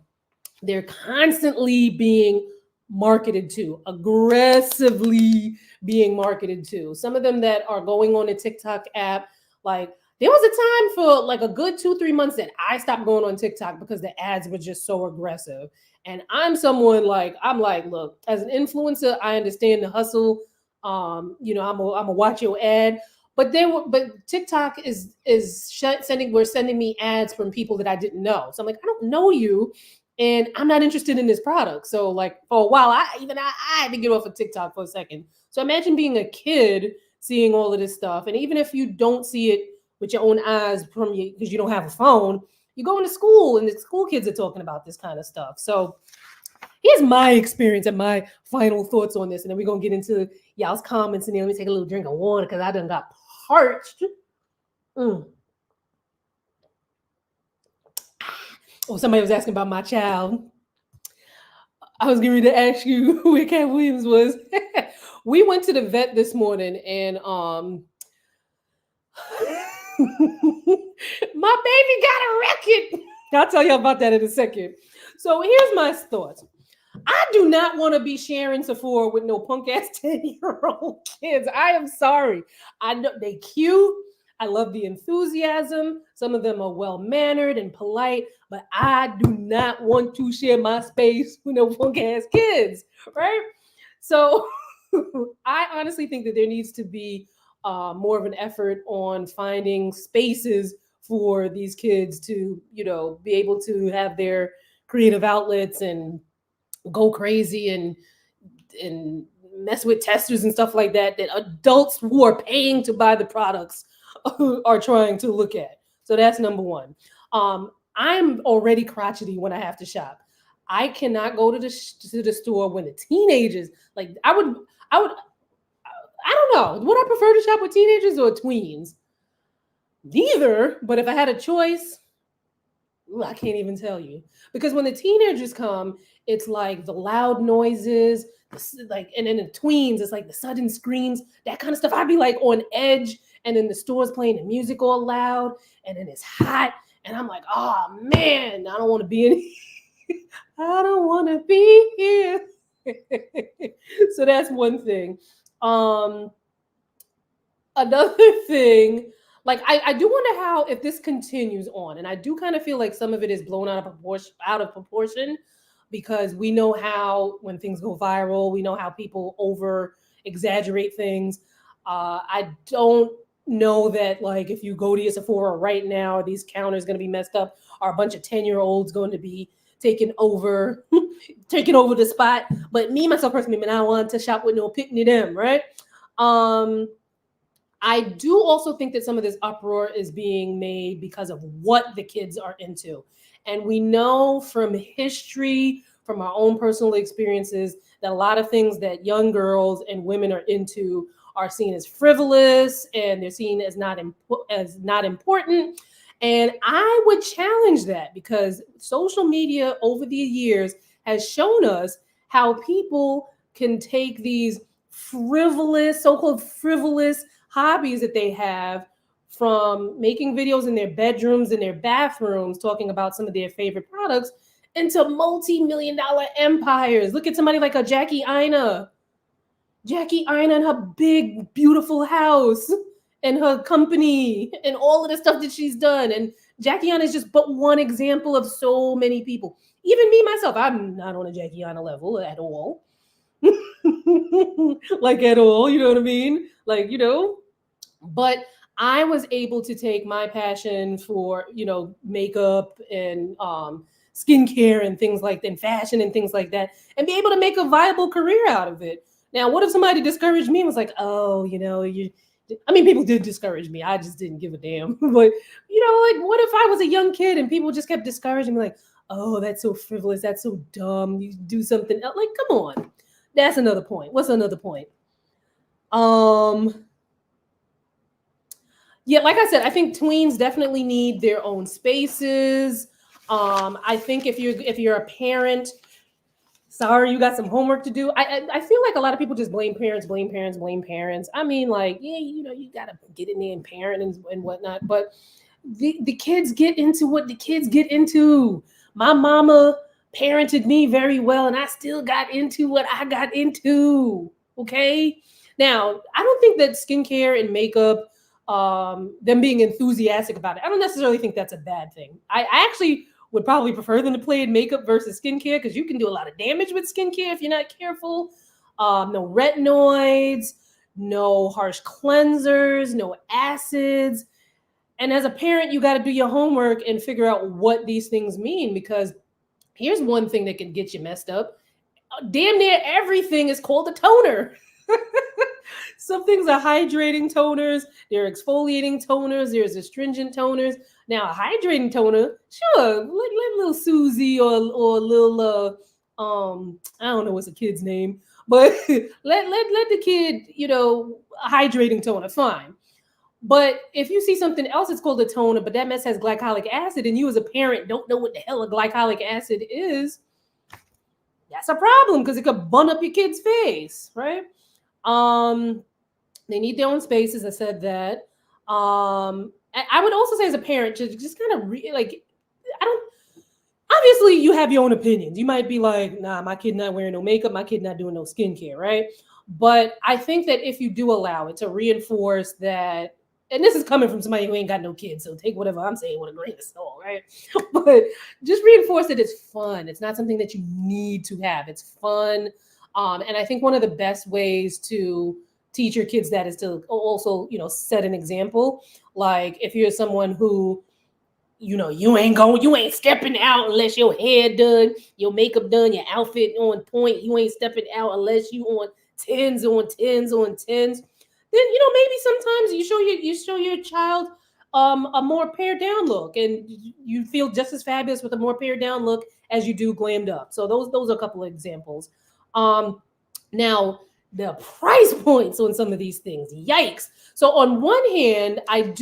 they're constantly being marketed to, aggressively being marketed to. Some of them that are going on the TikTok app, like, there was a time for like a good 2-3 months that I stopped going on TikTok because the ads were just so aggressive. And I'm someone I'm like, look, as an influencer, I understand the hustle. I'm gonna watch your ad, but TikTok is sending me ads from people that I didn't know. So I'm like, I don't know you, and I'm not interested in this product. So like, for a while, I had to get off of TikTok for a second. So imagine being a kid seeing all of this stuff, and even if you don't see it with your own eyes because you don't have a phone, you go into school and the school kids are talking about this kind of stuff. So here's my experience and my final thoughts on this. And then we're going to get into y'all's comments. And then let me take a little drink of water because I done got parched. Oh, somebody was asking about my child. I was getting ready to ask you where Cat Williams was. we went to the vet this morning, and my baby got a record. I'll tell you about that in a second. So here's my thoughts. I do not want to be sharing Sephora with no punk ass 10-year-old kids. I am sorry. I know they cute. I love the enthusiasm. Some of them are well mannered and polite, but I do not want to share my space with no punk ass kids, right? So I honestly think that there needs to be more of an effort on finding spaces for these kids to, be able to have their creative outlets and go crazy and mess with testers and stuff like that adults who are paying to buy the products are trying to look at. So that's number one. I'm already crotchety when I have to shop. I cannot go to the store when the teenagers, like I don't know. Would I prefer to shop with teenagers or tweens? Neither, but if I had a choice, I can't even tell you. Because when the teenagers come, it's like the loud noises, and then the tweens, it's like the sudden screams, that kind of stuff. I'd be like on edge, and then the store's playing the music all loud, and then it's hot, and I'm like, oh man, I don't want to be in here. I don't want to be here. So that's one thing. Another thing, like I do wonder how, if this continues on, and I do kind of feel like some of it is blown out of proportion, because we know how when things go viral, we know how people over exaggerate things. I don't know that, like, if you go to your Sephora right now, these counters going to be messed up. Are a bunch of 10-year-olds going to be taking over the spot? But me, myself personally, man, I don't want to shop with no picnic them, right? I do also think that some of this uproar is being made because of what the kids are into. And we know from history, from our own personal experiences, that a lot of things that young girls and women are into are seen as frivolous, and they're seen as not important. And I would challenge that, because social media over the years has shown us how people can take these so-called frivolous hobbies that they have, from making videos in their bedrooms and their bathrooms talking about some of their favorite products, into multi-million-dollar empires. Look at somebody like a Jackie Aina. Jackie Aina and her big, beautiful house and her company and all of the stuff that she's done. And Jackie Aina is just but one example of so many people. Even me, myself, I'm not on a Jackie Aina level at all. Like at all, you know what I mean? Like, but I was able to take my passion for, makeup and skincare and things like that, and fashion and things like that, and be able to make a viable career out of it. Now, what if somebody discouraged me and was like, oh, people did discourage me. I just didn't give a damn. But, like, what if I was a young kid and people just kept discouraging me, like, oh, that's so frivolous, that's so dumb, you do something else. Like, come on. That's another point. What's another point? Yeah, like I said, I think tweens definitely need their own spaces. I think if you're a parent, sorry, you got some homework to do. I feel like a lot of people just blame parents. I mean, like, yeah, you gotta get in there and parent and whatnot. But the kids get into what the kids get into. My mama parented me very well, and I still got into what I got into. Okay. Now, I don't think that skincare and makeup, them being enthusiastic about it, I don't necessarily think that's a bad thing. I actually would probably prefer them to play in makeup versus skincare, because you can do a lot of damage with skincare if you're not careful. No retinoids, no harsh cleansers, no acids. And as a parent, you got to do your homework and figure out what these things mean, because here's one thing that can get you messed up. Damn near everything is called a toner. Some things are hydrating toners, there are exfoliating toners, there's astringent toners. Now, a hydrating toner, sure, let little Susie or little I don't know what's a kid's name, but let the kid, a hydrating toner, fine. But if you see something else that's called a toner, but that mess has glycolic acid, and you as a parent don't know what the hell a glycolic acid is, that's a problem, because it could bun up your kid's face, right? They need their own spaces. I said that. I would also say as a parent to just kind of like, I don't. Obviously, you have your own opinions. You might be like, "Nah, my kid not wearing no makeup. My kid not doing no skincare," right? But I think that if you do allow it to reinforce that, and this is coming from somebody who ain't got no kids, so take whatever I'm saying with a grain of salt, right? But just reinforce that it's fun. It's not something that you need to have. It's fun, and I think one of the best ways to teach your kids that is to also, set an example. Like if you're someone who you ain't stepping out unless your hair done, your makeup done, your outfit on point. You ain't stepping out unless you on tens on tens on tens. Then maybe sometimes you show your child a more pared down look, and you feel just as fabulous with a more pared down look as you do glammed up. So those are a couple of examples. Now the price points on some of these things, yikes. So on one hand, I'm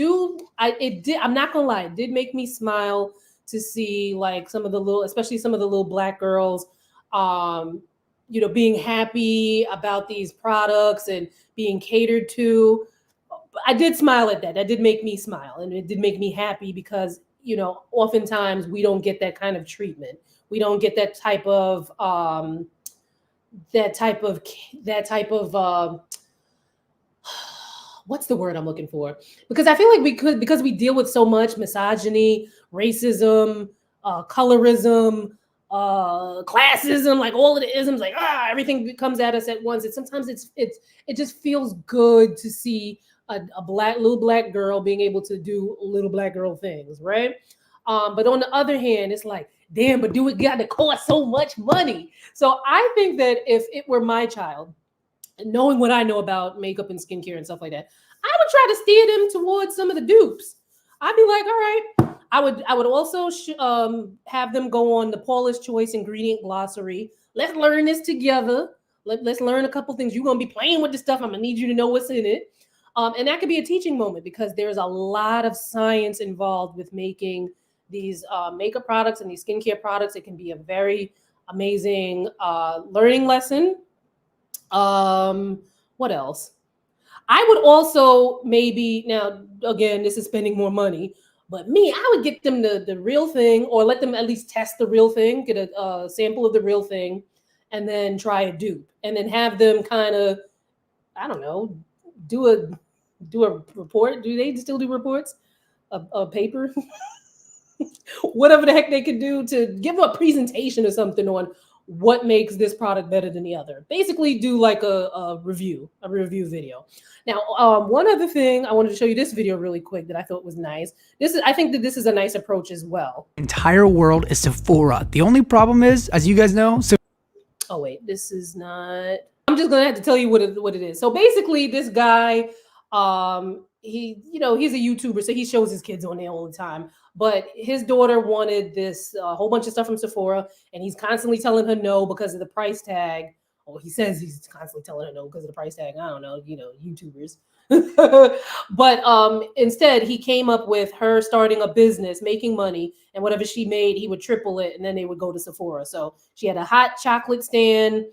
not gonna lie, it did make me smile to see like especially some of the little Black girls, being happy about these products and being catered to. I did smile at that. That did make me smile, and it did make me happy because oftentimes we don't get that kind of treatment. We don't get that type of what's the word I'm looking for? Because I feel like because we deal with so much misogyny, racism, colorism, classism, like all of the isms, like everything comes at us at once. It just feels good to see a little black girl being able to do little black girl things, right? But on the other hand, it's like, damn, but do it got to cost so much money? So I think that if it were my child, knowing what I know about makeup and skincare and stuff like that, I would try to steer them towards some of the dupes. I'd be like, all right. I would also have them go on the Paula's Choice ingredient glossary. Let's learn this together. Let's learn a couple things. You're gonna be playing with this stuff. I'm gonna need you to know what's in it. And that could be a teaching moment because there's a lot of science involved with making these makeup products and these skincare products. It can be a very amazing learning lesson. What else? I would also maybe, now again, this is spending more money, but I would get them the real thing, or let them at least test the real thing, get a sample of the real thing, and then try a dupe, and then have them kind of, I don't know, do a report. Do they still do reports? A paper? Whatever the heck they could do to give a presentation or something on what makes this product better than the other. Basically do like a review video. Now, one other thing, I wanted to show you this video really quick that I thought was nice. I think that this is a nice approach as well. Entire world is Sephora. The only problem is, as you guys know, oh wait, this is not, I'm just gonna have to tell you what it is. So basically this guy, he's a YouTuber, so he shows his kids on there all the time. But his daughter wanted this whole bunch of stuff from Sephora, and he's constantly telling her no because of the price tag. Or he says he's constantly telling her no because of the price tag. I don't know, YouTubers. But instead, he came up with her starting a business, making money, and whatever she made, he would triple it, and then they would go to Sephora. So she had a hot chocolate stand.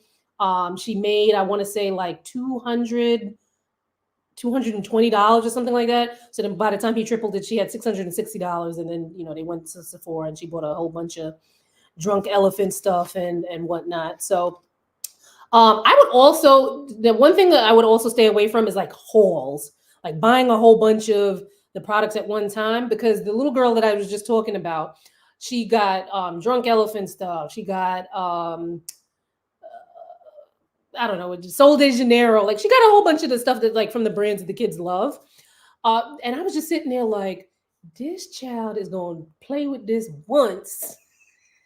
She made, I want to say, like $220 or something like that. So then by the time he tripled it, she had $660. And then, they went to Sephora and she bought a whole bunch of drunk elephant stuff and whatnot. So the one thing that I would also stay away from is like hauls, like buying a whole bunch of the products at one time, because the little girl that I was just talking about, she got drunk elephant stuff. She got, I don't know, Sol de Janeiro. Like she got a whole bunch of the stuff that like from the brands that the kids love. And I was just sitting there like, this child is going to play with this once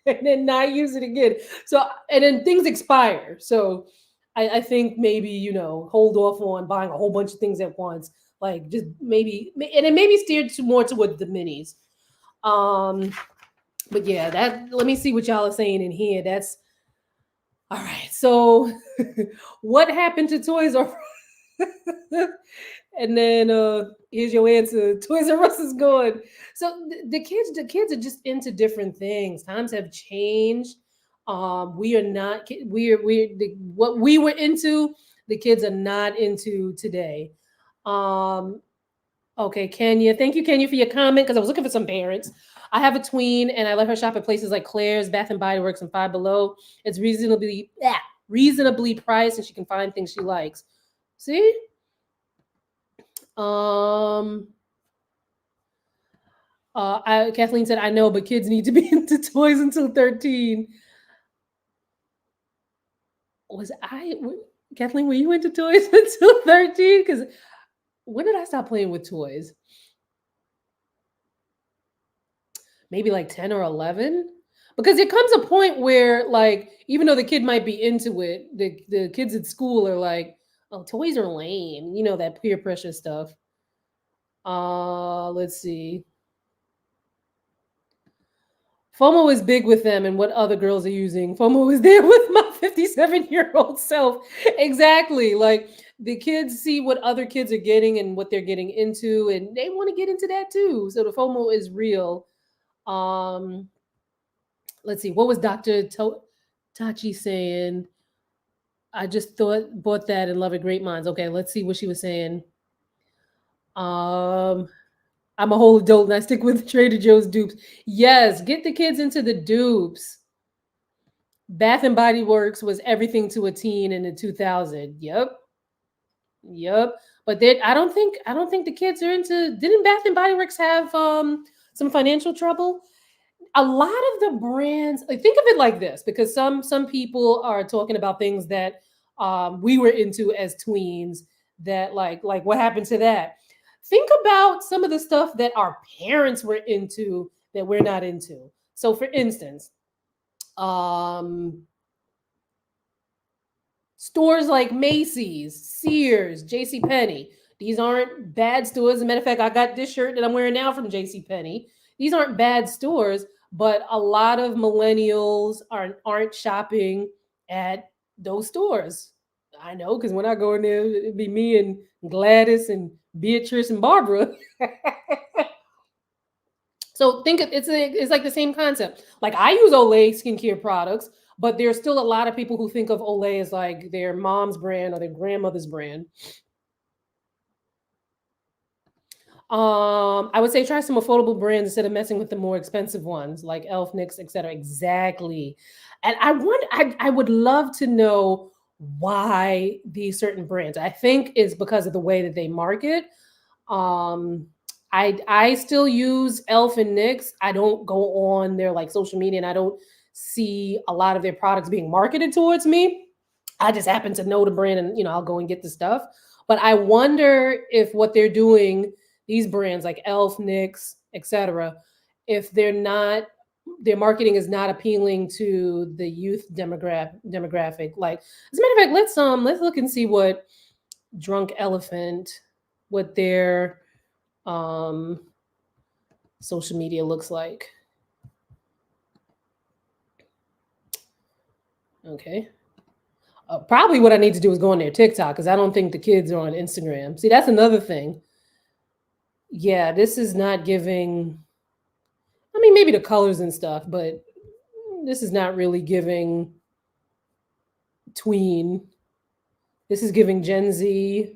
and then not use it again. So, and then things expire. So I think maybe, hold off on buying a whole bunch of things at once. Like just maybe, and it maybe steered more toward the minis. But yeah, let me see what y'all are saying in here. That's, all right, so what happened to Toys R Us? And then here's your answer. Toys R Us is gone. So the kids are just into different things. Times have changed. We are not. What we were into, the kids are not into today. Okay, Kenya. Thank you, Kenya, for your comment because I was looking for some parents. I have a tween and I let her shop at places like Claire's, Bath and Body Works, and Five Below. It's reasonably priced and she can find things she likes. See? Kathleen said, I know, but kids need to be into toys until 13. Kathleen, were you into toys until 13? Because when did I stop playing with toys? Maybe like 10 or 11? Because there comes a point where, like, even though the kid might be into it, the kids at school are like, oh, toys are lame. You know, that peer pressure stuff. Let's see. FOMO is big with them and what other girls are using. FOMO is there with my 57-year-old self. Exactly. Like the kids see what other kids are getting and what they're getting into, and they want to get into that too. So the FOMO is real. Let's see. What was Dr. Tachi saying? I just bought that and love it. Great minds. Okay, let's see what she was saying. I'm a whole adult and I stick with Trader Joe's dupes. Yes, get the kids into the dupes. Bath and Body Works was everything to a teen in the 2000s. Yep. But I don't think the kids are into. Didn't Bath and Body Works have some financial trouble? A lot of the brands, like, think of it like this, because some people are talking about things that we were into as tweens. That like what happened to that? Think about some of the stuff that our parents were into that we're not into. So, for instance, stores like Macy's, Sears, JCPenney. These aren't bad stores. As a matter of fact, I got this shirt that I'm wearing now from JCPenney. These aren't bad stores, but a lot of millennials aren't shopping at those stores. I know, because when I go in there, it'd be me and Gladys and Beatrice and Barbara. So think it's like the same concept. Like I use Olay skincare products, but there's still a lot of people who think of Olay as like their mom's brand or their grandmother's brand. I would say try some affordable brands instead of messing with the more expensive ones like Elf, NYX, etc. Exactly. And I would love to know why these certain brands. I think is because of the way that they market. I still use Elf and NYX. I don't go on their like social media and I don't see a lot of their products being marketed towards me. I just happen to know the brand and I'll go and get the stuff. But I wonder if what they're doing, these brands like Elf, NYX, etc., if their marketing is not appealing to the youth demographic. Like, as a matter of fact, let's look and see what Drunk Elephant, what their social media looks like. Okay. Probably what I need to do is go on their TikTok because I don't think the kids are on Instagram. See, that's another thing. Yeah, this is not giving. I mean, maybe the colors and stuff, but this is not really giving tween. This is giving Gen Z.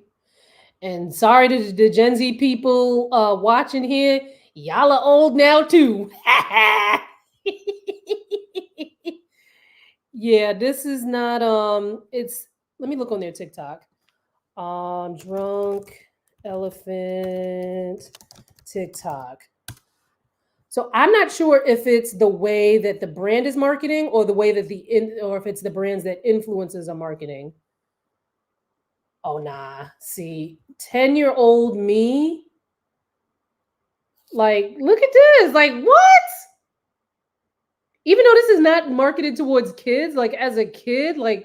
And sorry to the Gen Z people watching here. Y'all are old now too. Yeah, this is not let me look on their TikTok. Drunk Elephant TikTok. So I'm not sure if it's the way that the brand is marketing or the way that or if it's the brands that influencers are marketing. Oh, nah. See, 10-year-old me. Like, look at this. Like, what? Even though this is not marketed towards kids, like as a kid, like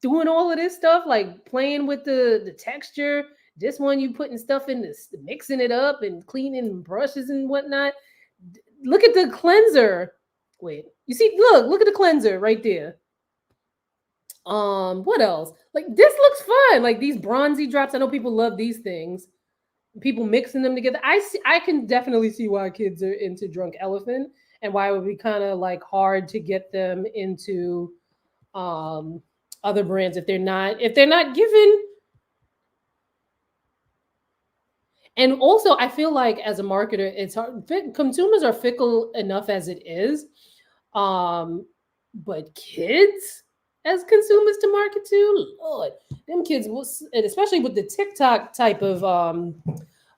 doing all of this stuff, like playing with the texture. This one you putting stuff in this, mixing it up and cleaning brushes and whatnot. Look at the cleanser. Wait, you see, look at the cleanser right there. What else? Like this looks fun. Like these bronzy drops. I know people love these things. People mixing them together. I can definitely see why kids are into Drunk Elephant and why it would be kind of like hard to get them into other brands if they're not given. And also, I feel like as a marketer, it's hard. Consumers are fickle enough as it is, but kids as consumers to market to, Lord, them kids will, and especially with the TikTok type of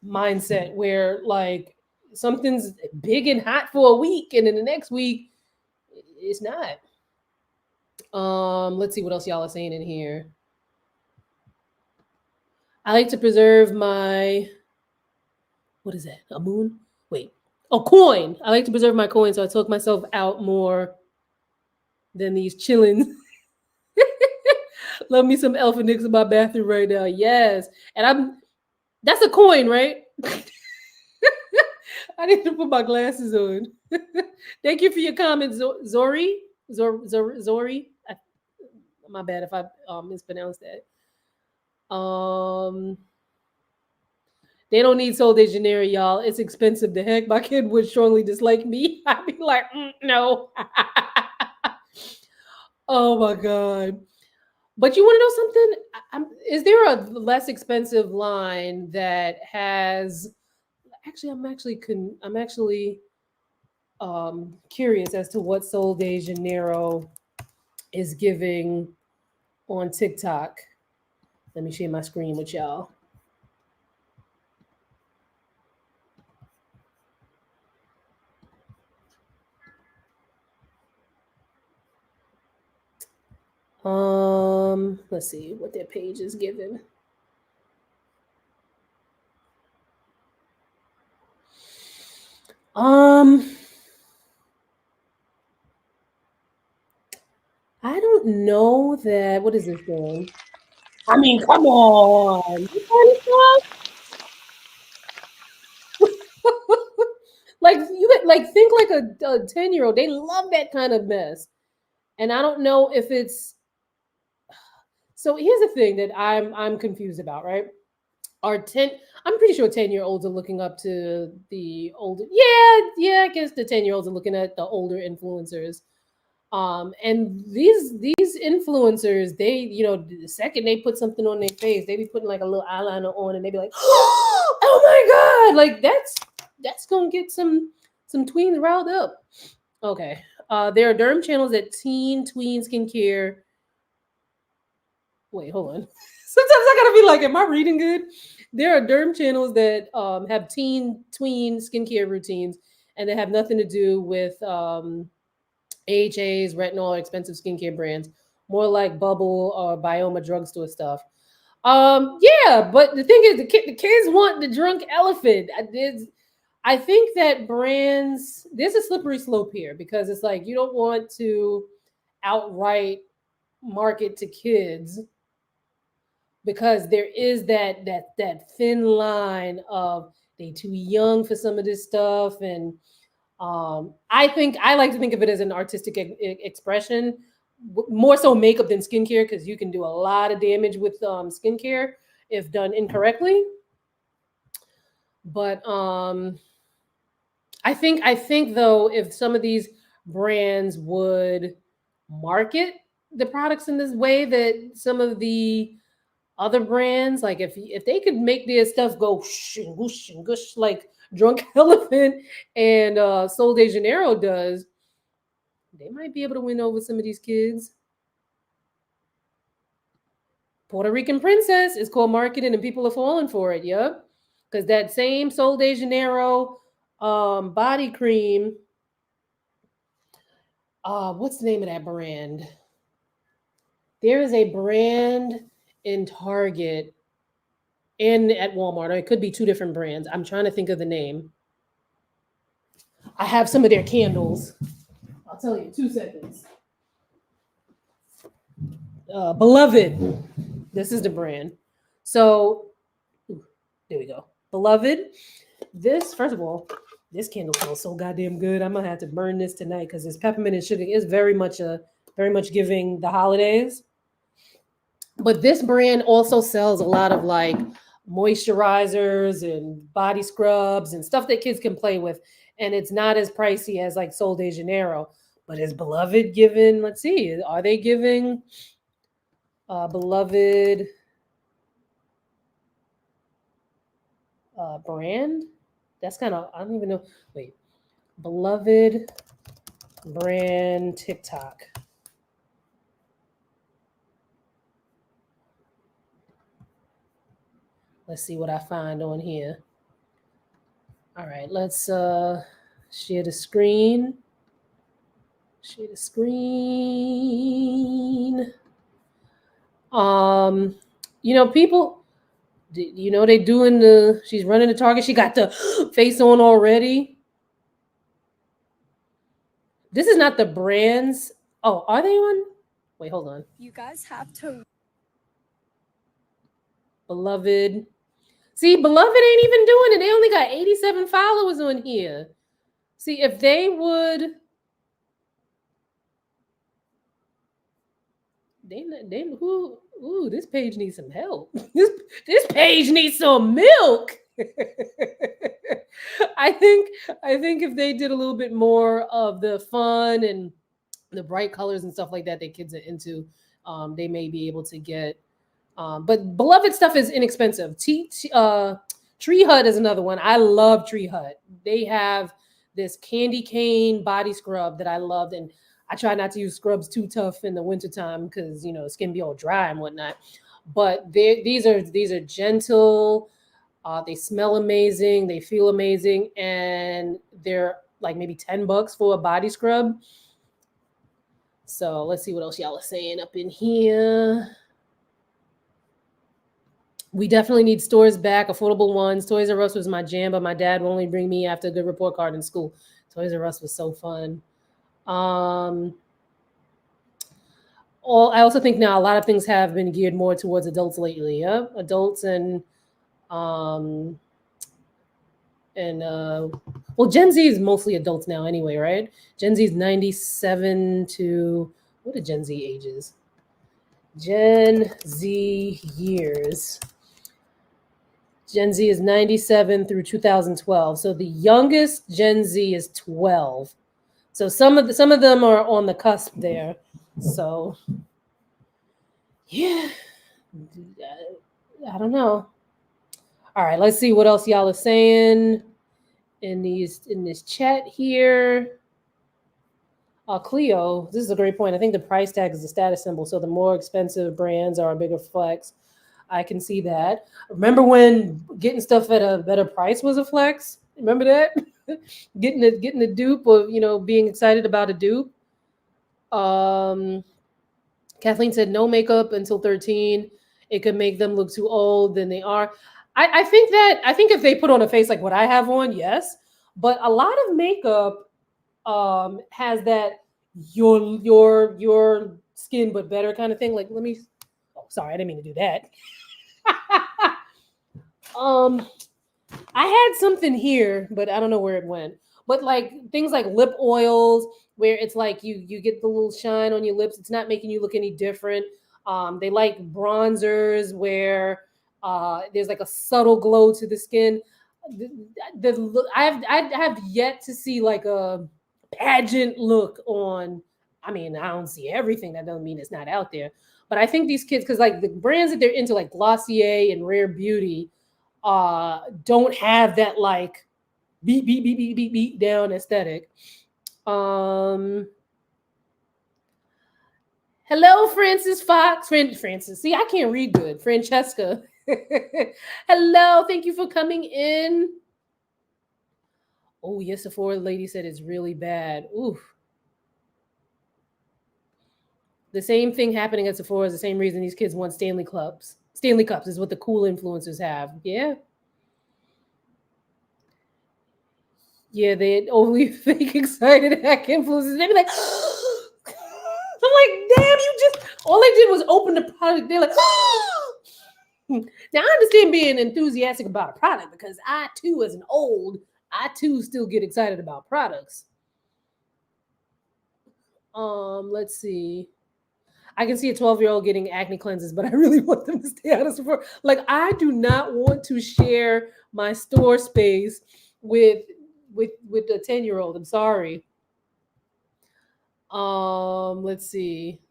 mindset, where like something's big and hot for a week, and then the next week it's not. Let's see what else y'all are saying in here. I like to preserve my, what is that? A moon? Wait. Oh, coin. I like to preserve my coin, so I took myself out more than these chillings. Love me some Elfa Nicks in my bathroom right now. Yes. And that's a coin, right? I need to put my glasses on. Thank you for your comment, Zori. Zori. My bad if I mispronounced that. They don't need Sol de Janeiro, y'all. It's expensive. The heck, my kid would strongly dislike me. I'd be like, no. Oh my God. But you want to know something? Is there a less expensive line that has? Actually, I'm actually curious as to what Sol de Janeiro is giving on TikTok. Let me share my screen with y'all. Let's see what their page is giving. I don't know that. What is this thing? I mean, come on. Like think like a 10-year-old. They love that kind of mess. And I don't know if it's. So here's the thing that I'm confused about, right? I'm pretty sure 10-year-olds are looking up to the older. Yeah, I guess the 10-year-olds are looking at the older influencers. And these influencers, they, the second they put something on their face, they be putting like a little eyeliner on, and they be like, oh my God, like that's gonna get some tweens riled up. Okay. There are derm channels that teen tween skincare. Wait, hold on. Sometimes I gotta be like, am I reading good? There are derm channels that have teen tween skincare routines, and they have nothing to do with AHAs, retinol, or expensive skincare brands. More like Bubble or Bioma drugstore stuff. Yeah, but the thing is, the kids want the drunk elephant. I think that brands, there's a slippery slope here, because it's like you don't want to outright market to kids, because there is that thin line of they too young for some of this stuff. And I like to think of it as an artistic expression, more so makeup than skincare, because you can do a lot of damage with skincare if done incorrectly. But I think though, if some of these brands would market the products in this way that some of the other brands, like if they could make their stuff go whoosh and whoosh and gush like Drunk Elephant and Sol de Janeiro does, they might be able to win over some of these kids. Puerto Rican Princess is called marketing, and people are falling for it. Yep, because that same Sol de Janeiro body cream. What's the name of that brand? There is a brand in Target and at Walmart, or it could be two different brands. I'm trying to think of the name. I have some of their candles. I'll tell you, 2 seconds. Beloved. This is the brand. So, there we go. Beloved. This, first of all, this candle smells so goddamn good. I'm gonna have to burn this tonight, because this peppermint and sugar is very much giving the holidays. But this brand also sells a lot of like moisturizers and body scrubs and stuff that kids can play with. And it's not as pricey as like Sol de Janeiro. But is Beloved giving, let's see, are they giving Beloved brand. That's kind of, I don't even know. Wait, beloved brand TikTok. Let's see what I find on here. All right, let's share the screen. Share the screen. People, they doing she's running the Target. She got the face on already. This is not the brands. Oh, are they on? Wait, hold on. You guys have to. Beloved. See, Beloved ain't even doing it. They only got 87 followers on here. See, if they would, this page needs some help. This page needs some milk. I think if they did a little bit more of the fun and the bright colors and stuff like that kids are into, they may be able to get. But Beloved stuff is inexpensive. Tree Hut is another one. I love Tree Hut. They have this candy cane body scrub that I loved, and I try not to use scrubs too tough in the wintertime because skin be all dry and whatnot. But these are gentle. They smell amazing. They feel amazing, and they're like maybe $10 for a body scrub. So let's see what else y'all are saying up in here. We definitely need stores back, affordable ones. Toys R Us was my jam, but my dad would only bring me after a good report card in school. Toys R Us was so fun. I also think now a lot of things have been geared more towards adults lately. Yeah, adults and Gen Z is mostly adults now anyway, right? Gen Z is 97 to, what are Gen Z ages? Gen Z years. Gen Z is 97 through 2012. So the youngest Gen Z is 12. So some of them are on the cusp there. So yeah, I don't know. All right, let's see what else y'all are saying in this chat here. Cleo, this is a great point. I think the price tag is the status symbol. So the more expensive brands are a bigger flex. I can see that. Remember when getting stuff at a better price was a flex? Remember that? getting a dupe of, being excited about a dupe. Kathleen said no makeup until 13. It could make them look too old than they are. I think if they put on a face like what I have on, yes. But a lot of makeup has that your skin but better kind of thing. Like, sorry, I didn't mean to do that. I had something here, but I don't know where it went. But like things like lip oils, where it's like you get the little shine on your lips. It's not making you look any different. They like bronzers where there's like a subtle glow to the skin. I have yet to see like a pageant look on. I mean, I don't see everything. That doesn't mean it's not out there. But I think these kids, because like the brands that they're into, like Glossier and Rare Beauty, don't have that like beat down aesthetic. Hello, Francis Fox. Francis. See, I can't read good. Francesca. Hello, thank you for coming in. Oh, yes, Sephora lady said it's really bad. Oof. The same thing happening at Sephora is the same reason these kids want Stanley Cups. Stanley Cups is what the cool influencers have. Yeah. Yeah, they overly fake excited hack influencers. They be like, I'm like, damn, all they did was open the product. They're like, now I understand being enthusiastic about a product because I too, as an old, still get excited about products. Let's see. I can see a 12-year-old getting acne cleanses, but I really want them to stay out of Sephora. Like, I do not want to share my store space with a 10-year-old. I'm sorry. Let's see.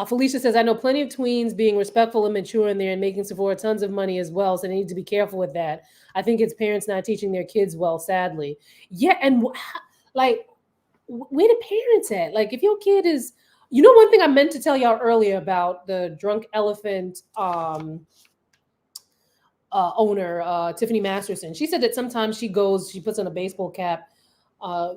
Felicia says, I know plenty of tweens being respectful and mature in there and making Sephora tons of money as well. So they need to be careful with that. I think it's parents not teaching their kids well, sadly. Yeah. And like, where the parents at? Like, if your kid is, one thing I meant to tell y'all earlier about the drunk elephant owner, Tiffany Masterson. She said that sometimes she puts on a baseball cap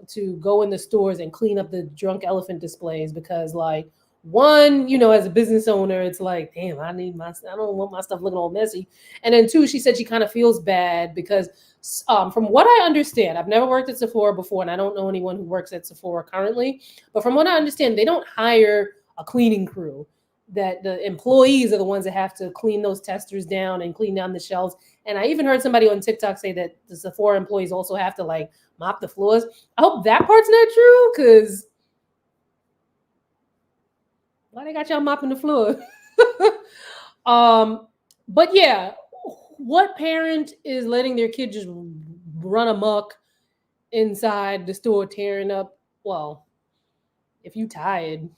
to go in the stores and clean up the drunk elephant displays because, like, one, as a business owner, it's like, damn, I don't want my stuff looking all messy. And then two, she said she kind of feels bad because from what I understand, I've never worked at Sephora before, and I don't know anyone who works at Sephora currently, but from what I understand, they don't hire a cleaning crew. That the employees are the ones that have to clean those testers down and clean down the shelves. And I even heard somebody on TikTok say that the Sephora employees also have to like mop the floors. I hope that part's not true, because why they got y'all mopping the floor? But yeah, what parent is letting their kid just run amok inside the store tearing up? Well, if you tired.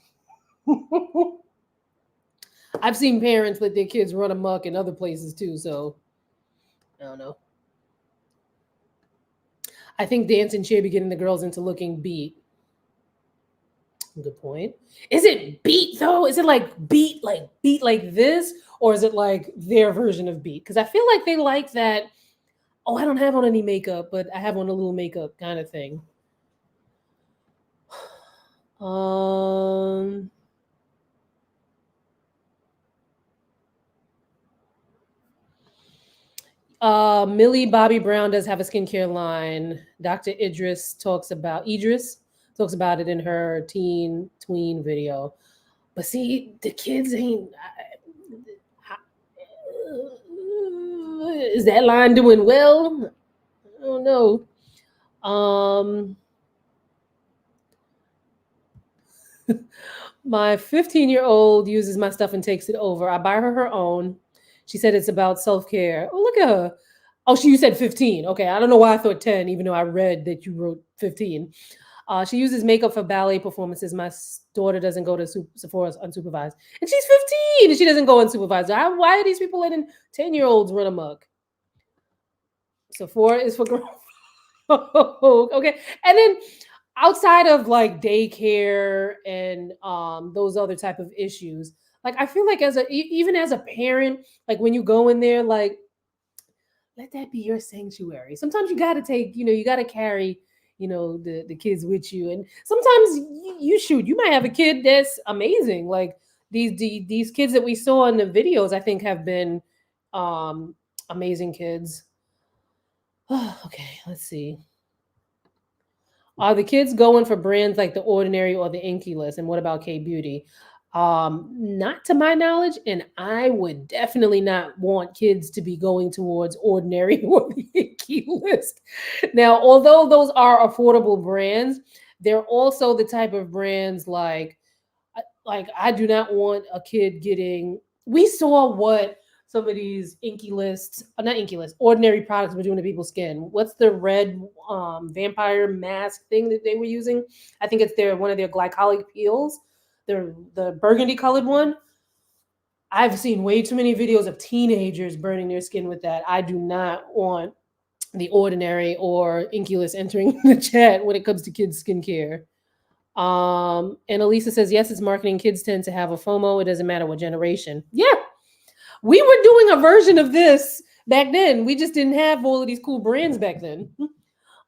I've seen parents let their kids run amok in other places too, so I don't know. I think dancing should be getting the girls into looking beat. Good point. Is it beat though? Is it like beat like this? Or is it like their version of beat? Because I feel like they like that, oh, I don't have on any makeup, but I have on a little makeup kind of thing. Millie Bobby Brown does have a skincare line. Dr. Idris talks about it in her tween video. But see, the kids ain't. Is that line doing well? I don't know. My 15-year-old uses my stuff and takes it over. I buy her own. She said it's about self-care. Oh, look at her. Oh, you said 15. Okay, I don't know why I thought 10, even though I read that you wrote 15. She uses makeup for ballet performances. My daughter doesn't go to Sephora unsupervised. And she's 15 and she doesn't go unsupervised. Why are these people letting 10-year-olds run amok? Sephora is for girls. Okay. And then outside of like daycare and those other type of issues, like I feel like even as a parent, like when you go in there, like let that be your sanctuary. Sometimes you got to take, you got to carry, the kids with you. And sometimes you might have a kid that's amazing. Like these kids that we saw in the videos, I think have been amazing kids. Okay, let's see. Are the kids going for brands like The Ordinary or the Inky List? And what about K-Beauty? Not to my knowledge, and I would definitely not want kids to be going towards Ordinary or the Inky List. Now, although those are affordable brands, they're also the type of brands like I do not want a kid getting. We saw what some of these Ordinary products were doing to people's skin. What's the red vampire mask thing that they were using? I think it's one of their glycolic peels. The burgundy colored one. I've seen way too many videos of teenagers burning their skin with that. I do not want the Ordinary or Inky List entering the chat when it comes to kids' skincare. And Elisa says, yes, it's marketing. Kids tend to have a FOMO. It doesn't matter what generation. Yeah. We were doing a version of this back then. We just didn't have all of these cool brands back then.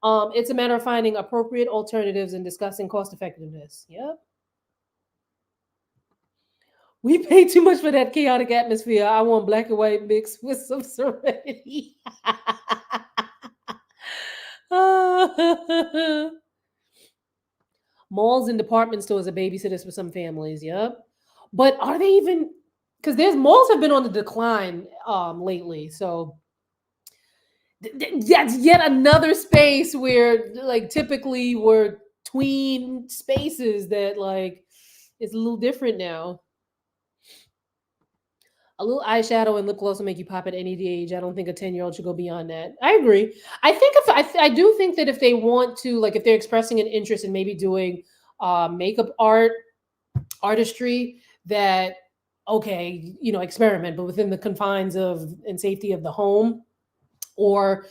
It's a matter of finding appropriate alternatives and discussing cost effectiveness. Yep. We pay too much for that chaotic atmosphere. I want black and white mixed with some serenity. Malls and department stores are babysitters for some families. Yep. But are they even... Because malls have been on the decline lately. So that's yet another space where like typically were tween spaces that like it's a little different now. A little eyeshadow and lip gloss will make you pop at any age. I don't think a 10-year-old should go beyond that. I agree. I think I do think that if they want to, like if they're expressing an interest in maybe doing makeup artistry, that, okay, experiment, but within the confines of and safety of the home, or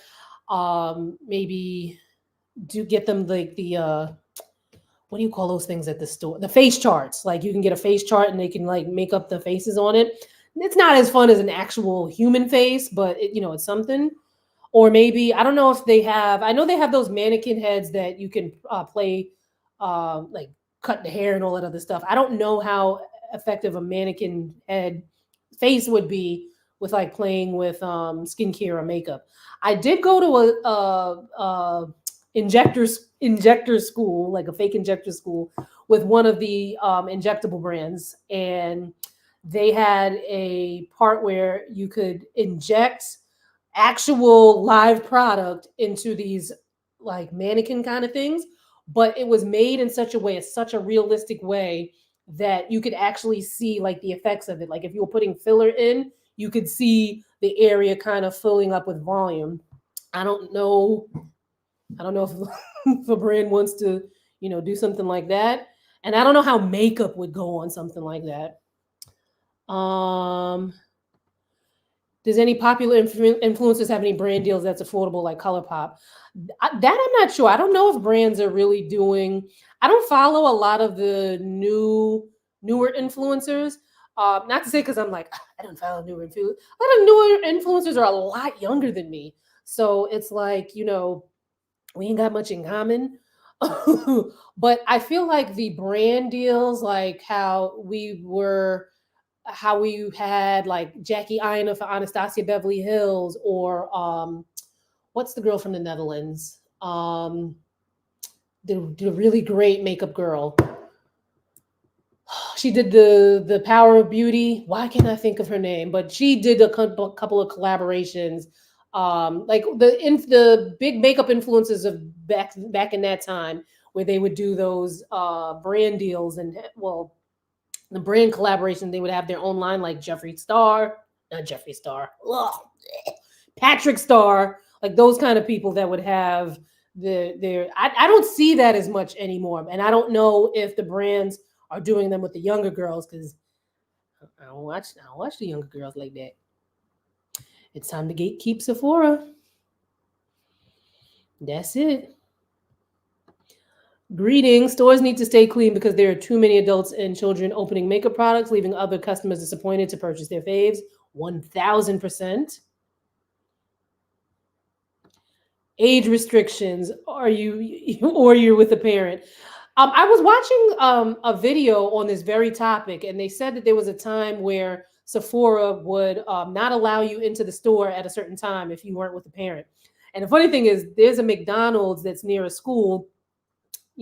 maybe do get them like the what do you call those things at the store? The face charts. Like you can get a face chart and they can like make up the faces on it. It's not as fun as an actual human face, but it's something. Or maybe I don't know if they have. I know they have those mannequin heads that you can play, like cut the hair and all that other stuff. I don't know how effective a mannequin head face would be with like playing with skincare or makeup. I did go to a injector school, like a fake injector school, with one of the injectable brands, and they had a part where you could inject actual live product into these like mannequin kind of things, but it was made in such a way, it's such a realistic way that you could actually see like the effects of it. Like if you were putting filler in, you could see the area kind of filling up with volume. I don't know if, if a brand wants to, do something like that. And I don't know how makeup would go on something like that. Does any popular influencers have any brand deals that's affordable, like ColourPop? That I'm not sure. I don't know if brands are really doing. I don't follow a lot of the newer influencers. Not to say because I'm like I don't follow newer influencers. A lot of newer influencers are a lot younger than me, so it's like we ain't got much in common. But I feel like the brand deals, like how we had like Jackie Aina for Anastasia Beverly Hills, or what's the girl from the Netherlands? The really great makeup girl. She did the Power of Beauty. Why can't I think of her name? But she did a couple of collaborations. Like the big makeup influences of back in that time, where they would do those brand deals, and the brand collaboration, they would have their own line, like Patrick Star, like those kind of people that would have their. I don't see that as much anymore, and I don't know if the brands are doing them with the younger girls, because I don't watch the younger girls like that. It's time to gatekeep Sephora. That's it. Greetings. Stores need to stay clean because there are too many adults and children opening makeup products, leaving other customers disappointed to purchase their faves. 1000%. Age restrictions. Are you're with a parent? I was watching a video on this very topic, and they said that there was a time where Sephora would not allow you into the store at a certain time if you weren't with a parent. And the funny thing is, there's a McDonald's that's near a school.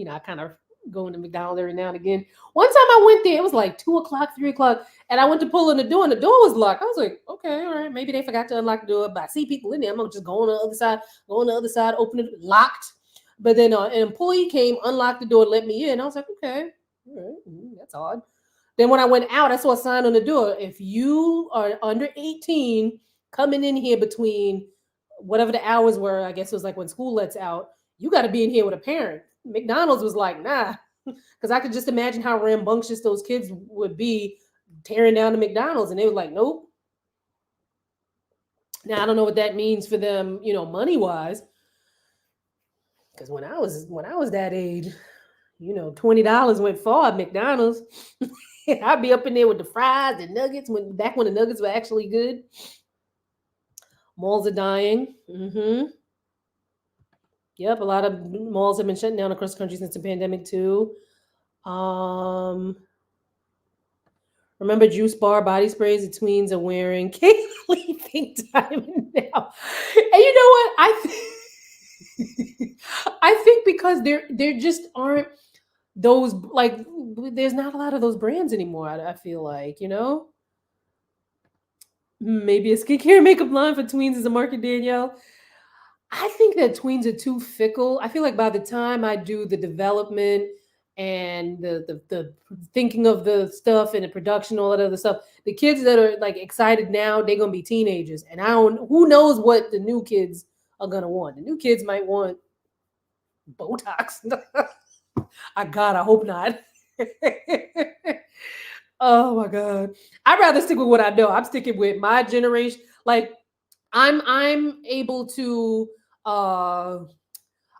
I kind of go into McDonald's every now and again. One time I went there, it was like 2:00, 3:00, and I went to pull in the door, and the door was locked. I was like, okay, all right, maybe they forgot to unlock the door, but I see people in there. I'm gonna just go on the other side, open it, locked. But then an employee came, unlocked the door, let me in. I was like, okay, all right, that's odd. Then when I went out, I saw a sign on the door: if you are under 18, coming in here between whatever the hours were, I guess it was like when school lets out, you got to be in here with a parent. McDonald's was like, nah, because I could just imagine how rambunctious those kids would be tearing down the McDonald's, and they were like, nope. Now I don't know what that means for them, money wise, because when I was that age, $20 went far at McDonald's. I'd be up in there with the fries, the nuggets, back when the nuggets were actually good. Malls are dying. Yep, a lot of malls have been shutting down across the country since the pandemic too. Remember Juice Bar body sprays the tweens are wearing? Kaylee Pink Diamond now. And you know what? I think because there just aren't those, like, there's not a lot of those brands anymore. I feel like, maybe a skincare makeup line for tweens is a market, Danielle. I think that tweens are too fickle. I feel like by the time I do the development and the thinking of the stuff and the production, all that other stuff, the kids that are like excited now, they're gonna be teenagers, and who knows what the new kids are gonna want. The new kids might want Botox. I hope not. Oh my God. I'd rather stick with what I know. I'm sticking with my generation. Like I'm able to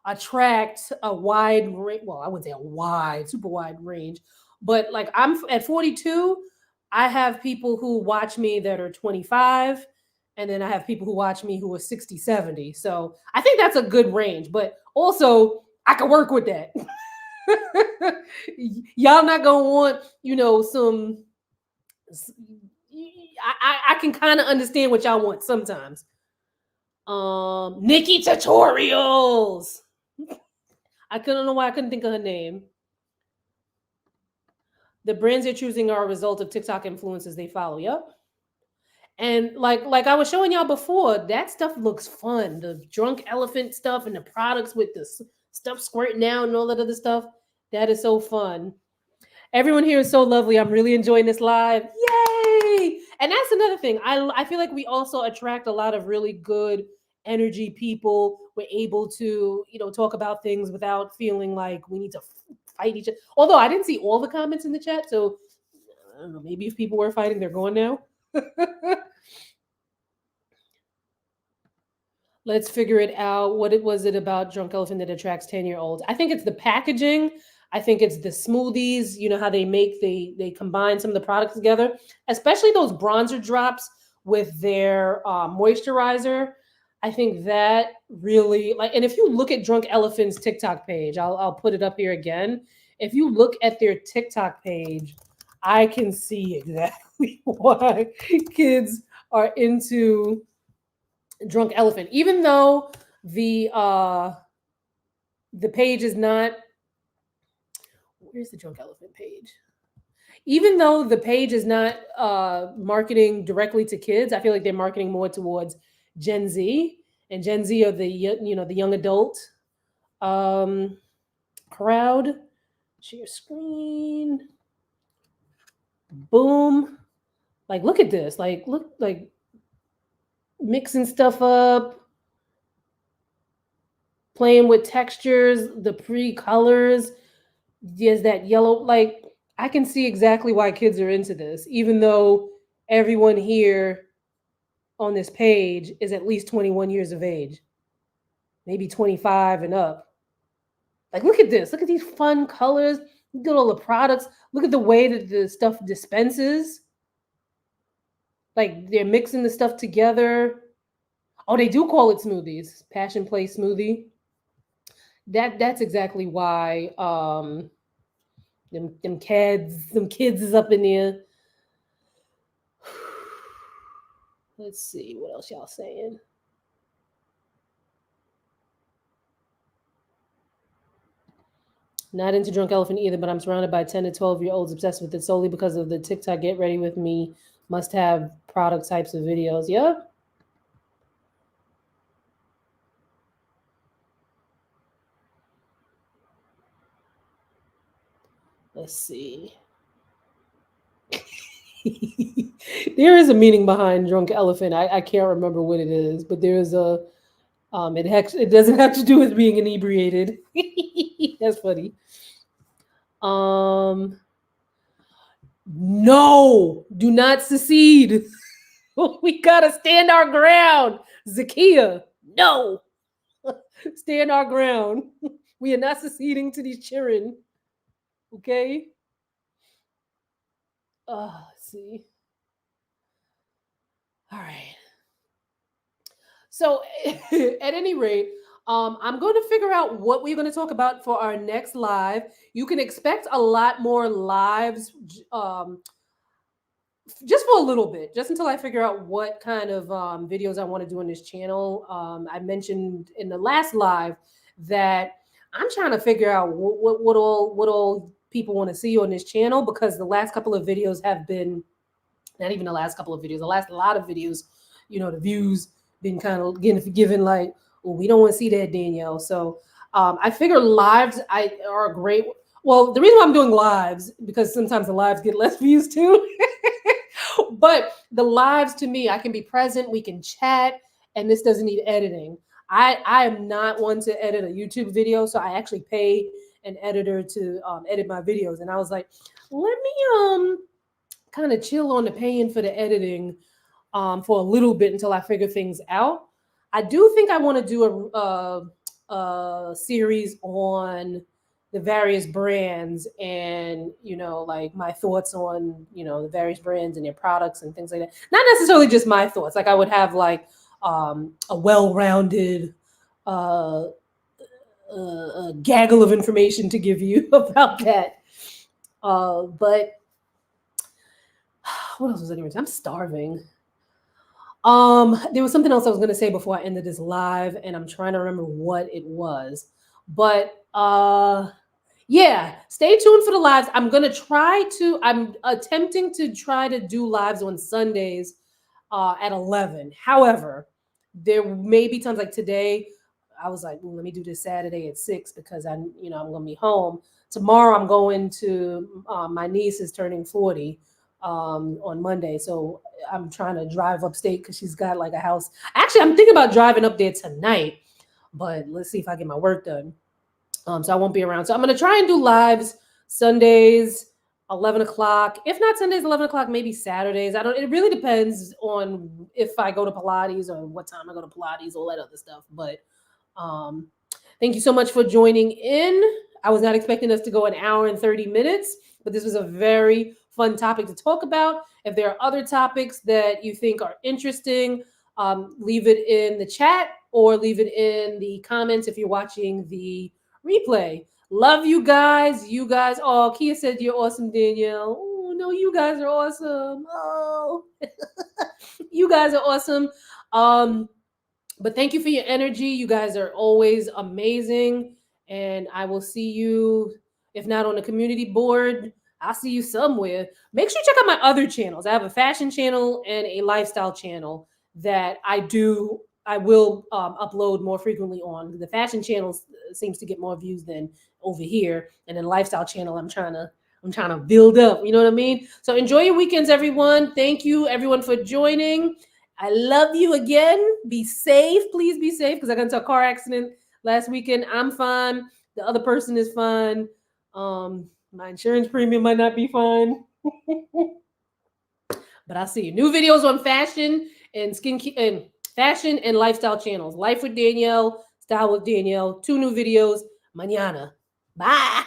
attract a wide range. Well, I wouldn't say a wide, super wide range, but like I'm at 42, I have people who watch me that are 25, and then I have people who watch me who are 60, 70. So I think that's a good range, but also I can work with that. Y'all not gonna want, some. I can kind of understand what y'all want sometimes. Nikki tutorials. I couldn't know why I couldn't think of her name. The brands they're choosing are a result of TikTok influencers they follow. Yep. And like I was showing y'all before, that stuff looks fun. The drunk elephant stuff and the products with the stuff squirting out and all that other stuff. That is so fun. Everyone here is so lovely. I'm really enjoying this live. Yay! And that's another thing. I feel like we also attract a lot of really good energy people. We're able to, talk about things without feeling like we need to fight each other. Although I didn't see all the comments in the chat, so I don't know, maybe if people were fighting, they're gone now. Let's figure it out. What was it about Drunk Elephant that attracts 10-year-olds? I think it's the packaging. I think it's the smoothies. You know how they combine some of the products together, especially those bronzer drops with their moisturizer. I think that really and if you look at Drunk Elephant's TikTok page, I'll put it up here again. If you look at their TikTok page, I can see exactly why kids are into Drunk Elephant, even though the page is not. Where's the Drunk Elephant page? Even though the page is not marketing directly to kids, I feel like they're marketing more towards Gen Z, and Gen Z are the young adult crowd. Share screen. Boom. Like, look at this. Look, mixing stuff up, playing with textures, the pre-colors. There's that yellow. I can see exactly why kids are into this, even though everyone here on this page is at least 21 years of age, maybe 25 and up. Look at this. Look at these fun colors. Look at all the products. Look at the way that the stuff dispenses. They're mixing the stuff together. Oh, they do call it smoothies. Passion Play smoothie. That's exactly why them kids is up in there. Let's see what else y'all saying. Not into Drunk Elephant either, but I'm surrounded by 10 to 12-year-olds obsessed with it solely because of the TikTok Get Ready With Me must-have product types of videos. Yep. Let's see. There is a meaning behind Drunk Elephant. I can't remember what it is, but there is a it doesn't have to do with being inebriated. That's funny. No, do not secede. We gotta stand our ground. Zakia, no. Stand our ground. We are not seceding to these children. Okay? Let's see. All right. So at any rate, I'm going to figure out what we're going to talk about for our next live. You can expect a lot more lives just for a little bit, just until I figure out what kind of videos I want to do on this channel. I mentioned in the last live that I'm trying to figure out what all people want to see on this channel, because the last couple of videos have been, not even the last couple of videos, the last lot of videos, the views been kind of given like, well, we don't want to see that, Danielle. So I figure lives are a great. Well, the reason why I'm doing lives, because sometimes the lives get less views too. But the lives, to me, I can be present, we can chat, and this doesn't need editing. I am not one to edit a YouTube video, so I actually pay an editor to edit my videos. And I was like, let me kind of chill on the paying for the editing for a little bit until I figure things out. I do think I want to do a series on the various brands and, like my thoughts on, the various brands and their products and things like that. Not necessarily just my thoughts. Like I would have like a well-rounded a gaggle of information to give you about that. But what else was I doing? I'm starving. There was something else I was going to say before I ended this live, and I'm trying to remember what it was. But yeah, stay tuned for the lives. I'm attempting to try to do lives on Sundays at 11. However, there may be times like today, I was like, well, let me do this Saturday at 6 because I'm going to be home. Tomorrow I'm going to, my niece is turning 40 on Monday. So I'm trying to drive upstate because she's got like a house. Actually, I'm thinking about driving up there tonight, but let's see if I get my work done. So I won't be around. So I'm going to try and do lives Sundays, 11 o'clock. If not Sundays, 11 o'clock, maybe Saturdays. It really depends on if I go to Pilates or what time I go to Pilates, all that other stuff. But thank you so much for joining in. I was not expecting us to go an hour and 30 minutes, but this was a very fun topic to talk about. If there are other topics that you think are interesting, leave it in the chat or leave it in the comments if you're watching the replay. Love you guys. Oh, Kia said you're awesome, Danielle. Oh, no, you guys are awesome. Oh, you guys are awesome. But thank you for your energy. You guys are always amazing. And I will see you, if not on the community board, I'll see you somewhere. Make sure you check out my other channels. I have a fashion channel and a lifestyle channel that I will upload more frequently on. The fashion channel seems to get more views than over here. And then lifestyle channel, I'm trying to build up. You know what I mean? So enjoy your weekends, everyone. Thank you, everyone, for joining. I love you again. Be safe. Please be safe because I got into a car accident last weekend. I'm fine. The other person is fine. My insurance premium might not be fine. But I'll see you. New videos on fashion and skincare and fashion and lifestyle channels. Life with Danielle, Style with Danielle. 2 new videos mañana. Bye.